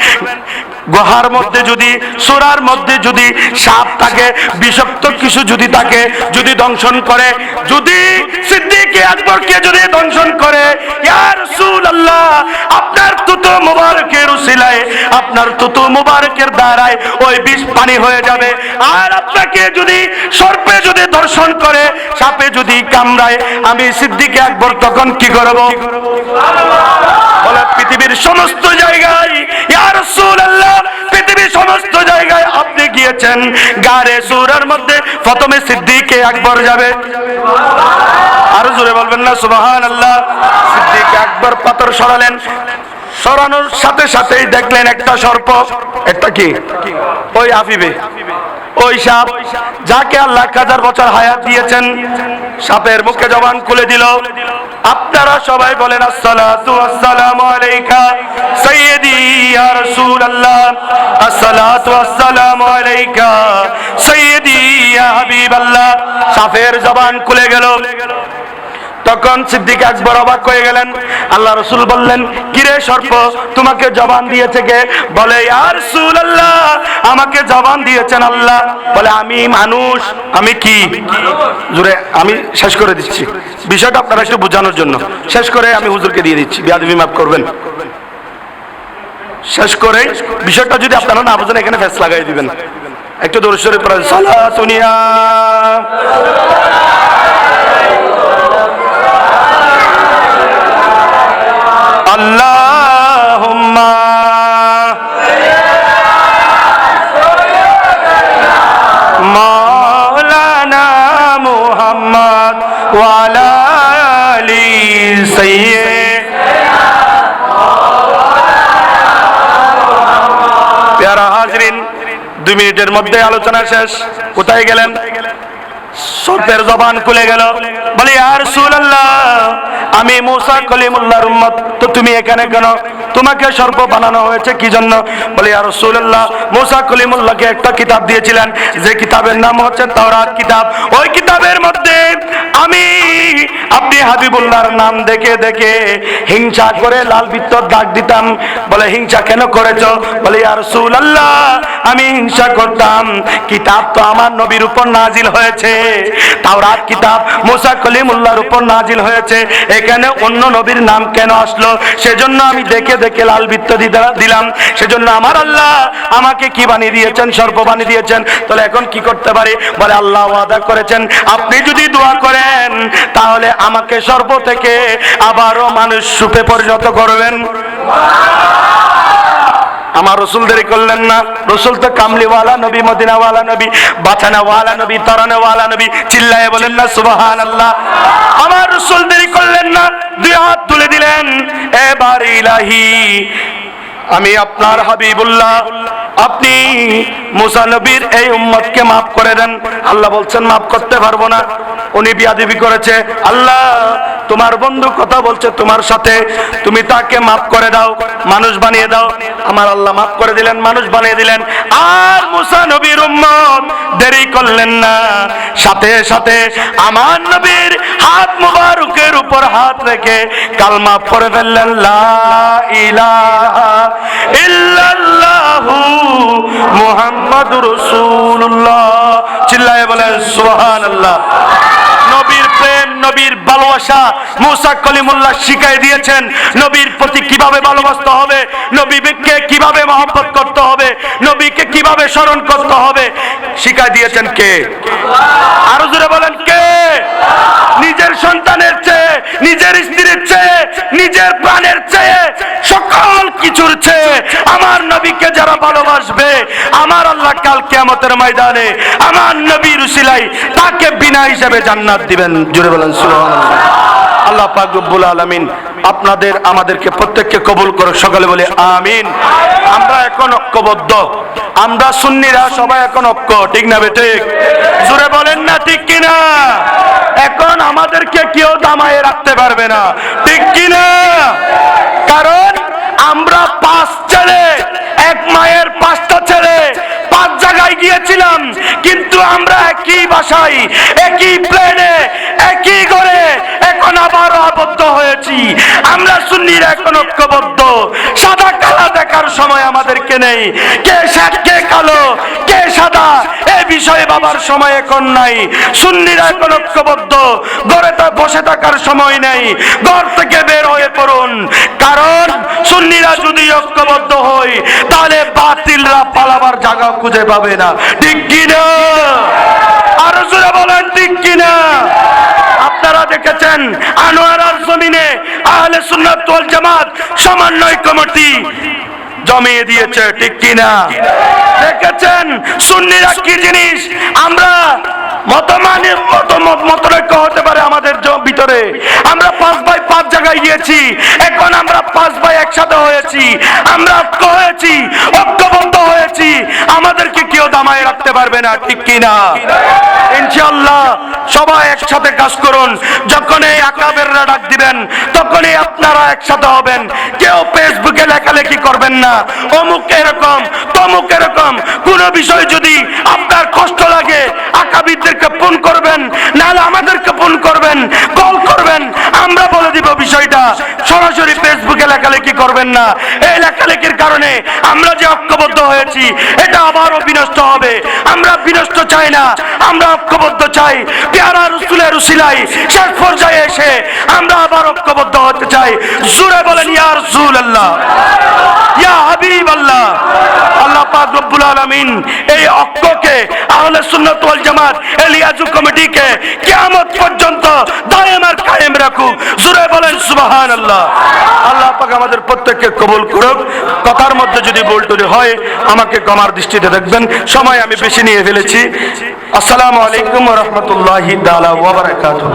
গুহার মধ্যে যদি, সূরার মধ্যে যদি সাপ থাকে, বিষাক্ত কিছু যদি থাকে, যদি দংশন করে, যদি সিদ্দিক আকবরকে যদি দংশন করে, ইয়া রাসূলুল্লাহ আপনার তুতু মুবারকের উসিলায়, আপনার তুতু মুবারকের দ্বারায় ওই বিষ পানি হয়ে যাবে। আর আপনাকে যদি সর্পে যদি দর্শন করে, সাপে যদি কামড়ায়, আমি সিদ্দিক আকবর তখন কি করব? বলে পৃথিবীর সমস্ত জায়গায় ইয়া রাসূলুল্লাহ, পৃথিবীর সমস্ত জায়গায় আপনি গিয়েছেন, গারে সূরার মধ্যে প্রথমে সিদ্দিক আকবর যাবে। আরো জোরে বলবেন না সুবহানাল্লাহ। সিদ্দিক আকবর পাথর সরালেন, সরানোর সাথে সাথেই দেখলেন একটা সর্প। একটা কি? ওই আফিবে, ওই সাপ যাকে আল্লাহ 1000 বছর হায়াত দিয়েছেন, সাপের মুখে জবান খুলে দিল। আপনারা সবাই বলেন আসসালাতু ওয়াসসালামু আলাইকা সাইয়্যিদি ইয়া রাসূলুল্লাহ, আসসালাতু ওয়াসসালামু আলাইকা সাইয়্যিদি ইয়া হাবিবাল্লাহ। সাফের জবান খুলে গেল। তখন সিদ্দিক আকবর অবাক হয়ে গেলেন। আল্লাহ রাসূল বললেন, কিরে সর্প, তোমাকে জবান দিয়েছে কে? বলে, ইয়া রাসূলুল্লাহ, আমাকে জবান দিয়েছেন আল্লাহ। বলে, আমি মানুষ। আমি কি? জোরে আমি শেষ করে দিচ্ছি বিষয়টা আপনারা একটু বোঝানোর জন্য। শেষ করে আমি হুজুরকে দিয়ে দিচ্ছি, বেয়াদবি মাফ করবেন। শেষ করে বিষয়টা যদি আপনারা না বুঝেন, এখানে ফেস লাগাই দিবেন। একটু দরুদ শরীফ পড়েন। সালাতুনিয়া আল্লাহুম্মা মাওলানা মুহাম্মদ ওয়া আলা আলি সাইয়্যিদিনা। প্যারা হাজরিন, 2 মিনিটের মধ্যে আলোচনা শেষ। কোথায় গেলেন? সর্পের জবান খুলে গেল। বলে, ইয়া রাসূলুল্লাহ, আমি মুসা কলিমুল্লাহর উম্মত, তো তুমি এখানে কেন? তোমাকে সর্প বানানো হয়েছে কি জন্য? বলে, ইয়া রাসূলুল্লাহ, মুসা কলিমুল্লাহকে একটা কিতাব দিয়েছিলেন, যে কিতাবের নাম হচ্ছে তাওরাত কিতাব। ওই কিতাবের মধ্যে আমি আপনি হাবিবুল্লাহর নাম দেখে দেখে হিংসা করে লাল বৃত্ত দাগ দিতাম। বলে, হিংসা কেন করেছো? বলে, ইয়া রাসূলুল্লাহ, আমি হিংসা করতাম, কিতাব তো আমার নবীর উপর নাজিল হয়েছে, তাওরাত কিতাব মুসা কলিমুল্লাহর উপর নাজিল হয়েছে, এখানে অন্য নবীর নাম কেন আসলো? সেজন্য আমি দেখে দেখে লাল বৃত্ত দিলাম। সেজন্য আমার আল্লাহ আমাকে কি বানিয়ে দিয়েছেন? সর্প বানিয়ে দিয়েছেন। তাহলে এখন কি করতে পারি? বলে, আল্লাহ ওয়াদা করেছেন, আপনি যদি দোয়া করেন তাহলে আমাকে সর্প থেকে আবারও মানুষ রূপে পরিণত করবেন। আমার রসুল দেরি করলেন না। রসুল তো কামলিওয়ালা নবী, মদিনাওয়ালা নবী, বাঁচানোওয়ালা নবী, তরানোওয়ালা নবী। চিল্লায়ে বলেন না সুবহানাল্লাহ। আমার রসুল দেরি করলেন না, 2 হাত তুলে দিলেন, এবার ইলাহি, আমি আপনার হাবিবুল্লাহ, আপনি মুসা নবীর এই উম্মতকে মাফ করে দেন। আল্লাহ বলছেন, মাফ করতে পারবো না, উনি বিয়াদবি করেছে। আল্লাহ, তোমার বন্ধু কথা বলছে তোমার সাথে, তুমি তাকে মাফ করে দাও, মানুষ বানিয়ে দাও। আমার আল্লাহ মাফ করে দিলেন, মানুষ বানিয়ে দিলেন। আর মুসা নবীর উম্মত দেরি করলেন না, সাথে সাথে আমার নবীর হাত মুবারকের উপর হাত রেখে কালমা পড়ে ফেললেন, লা ইলাহা ইল্লাল্লাহু মুহাম্মাদুর রাসূলুল্লাহ। চিল্লায়ে বলেন সুবহানাল্লাহ। নবীর প্রেম, নবীর ভালোবাসা মুসা কলিমুল্লাহ শিখাই দিয়েছেন। নবীর প্রতি কিভাবে ভালোবাসতে হবে, নবীকে কিভাবে মহব্বত করতে হবে, নবীকে কিভাবে স্মরণ করতে হবে শিখাই দিয়েছেন কে? আরো জোরে বলেন কে? নিজের সন্তানের চেয়ে, নিজের স্ত্রীর চেয়ে, নিজের প্রাণের চেয়ে, সকল কিছুর চেয়ে আমার নবীকে যারা ভালোবাসবে, আমার আল্লাহ কাল কিয়ামতের ময়দানে আমার নবীর উসিলায় তাকে বিনা হিসাবে জান্নাত দিবেন। জোরে বলেন সুবহানাল্লাহ। আল্লাহ পাক রব্বুল আলামিন আপনাদের আমাদেরকে প্রত্যেককে কবুল করুক। সকলে বলে আমিন। আমরা এখন ঐক্যবদ্ধ, আমরা সুন্নিরা সবাই এখন ঐক্য, ঠিক না বেঠিক? জোরে বলেন না ঠিক কিনা? এখন আমাদেরকে কেউ দামায়ে রাখতে পারবে না, ঠিক কিনা? কারণ আমরা 5 ছেলে, 1 মায়ের 5টা ছেলে, 5 জায়গায় গিয়েছিলাম, কিন্তু আমরা একই বাসায়, একই প্লেনে, একই ঘরে এখন আবারও আবদ্ধ হয়েছি। আমরা সুন্নিরা এখন ঐক্যবদ্ধ। সাদা কালা দেখার সময় আমাদেরকে নেই, কে শ্যাত কে কালো, কে সাদা, এই বিষয়ে বাবার সময় এখন নাই। সুন্নিরা এখন ঐক্যবদ্ধ। ঘরে বসে থাকার সময় নেই, ঘর থেকে বের হয়ে পড়ুন। কারণ সুন্নিরা যদি ঐক্যবদ্ধ হয় তাহলে বাতিলরা পালাবার জায়গা খুঁজে পাবে না, ঠিক কিনা? আরো জোরে বলেন ঠিক কিনা? আপনারা দেখেছেন আনোয়ারার জমিনে আহলে সুন্নাত ওয়াল জামাত সমন্বয় কমিটি জমিয়ে দিয়েছে, ঠিক কিনা? দেখেছেন সুন্নিরা কি জিনিস। আমরা মতৈক্য হতে পারে আমাদের ভিতরে আমরা 5 ভাই 5 জায়গায় গিয়েছি, এখন আমরা 5 ভাই একসাথে হয়েছি, আমরা ঐক্য হয়েছি, ঐক্যবদ্ধ হয়েছি, আমাদেরকে কেউ দামায় রাখতে পারবে না, ঠিক কিনা? ইনশাআল্লাহ সবাই একসাথে কাজ করুন। যখন এই আকাবেররা ডাক দিবেন তখনই আপনারা একসাথে হবেন। কেউ ফেসবুকে লেখালেখি করবেন না, অমুক এরকম তমুক এরকম। কোন বিষয় যদি আপনার কষ্ট লাগে আকাবিরদেরকে ফোন করবেন, নাহলে আমাদেরকে ফোন করবেন, কল করবেন, আমরা বলে দিব বিষয়টা। সরাসরি ফেসবুকে লেখালেখি করবেন না। এই লেখালেখির কারণে আমরা যে ঐক্যবদ্ধ হয়েছি এটা আবারও বিনষ্ট হবে। আমরা বিনষ্ট চাই না, আমরা ঐক্যবদ্ধ চাই। পেয়ারা রাসূলের উসিলায় শেষ পর্যায়ে এসে আমরা আবার ঐক্যবদ্ধ হতে চাই। জোরে বলেন ইয়া রাসূলুল্লাহ, ইয়া হাবিবাল্লাহ। আল্লাহ পাক রব্বুল আলামিন এই ঐক্যকে আহলে সুন্নাত ওয়াল জামাত এলিয়াজু কমিটিকে কিয়ামত পর্যন্ত দায়েম আর কায়েম রাখুক। জোরে বলেন সুবহানাল্লাহ। আল্লাহ পাক আমাদের প্রত্যেককে কবুল করুক। কথার মধ্যে যদি ভুল টুটি হয় আমাকে ক্ষমার দৃষ্টিতে দেখবেন। সময় আমি বেশি নিয়ে ফেলেছি। আসসালামু আলাইকুম ওয়া রাহমাতুল্লাহি তাআলা ওয়া বারাকাতুহু।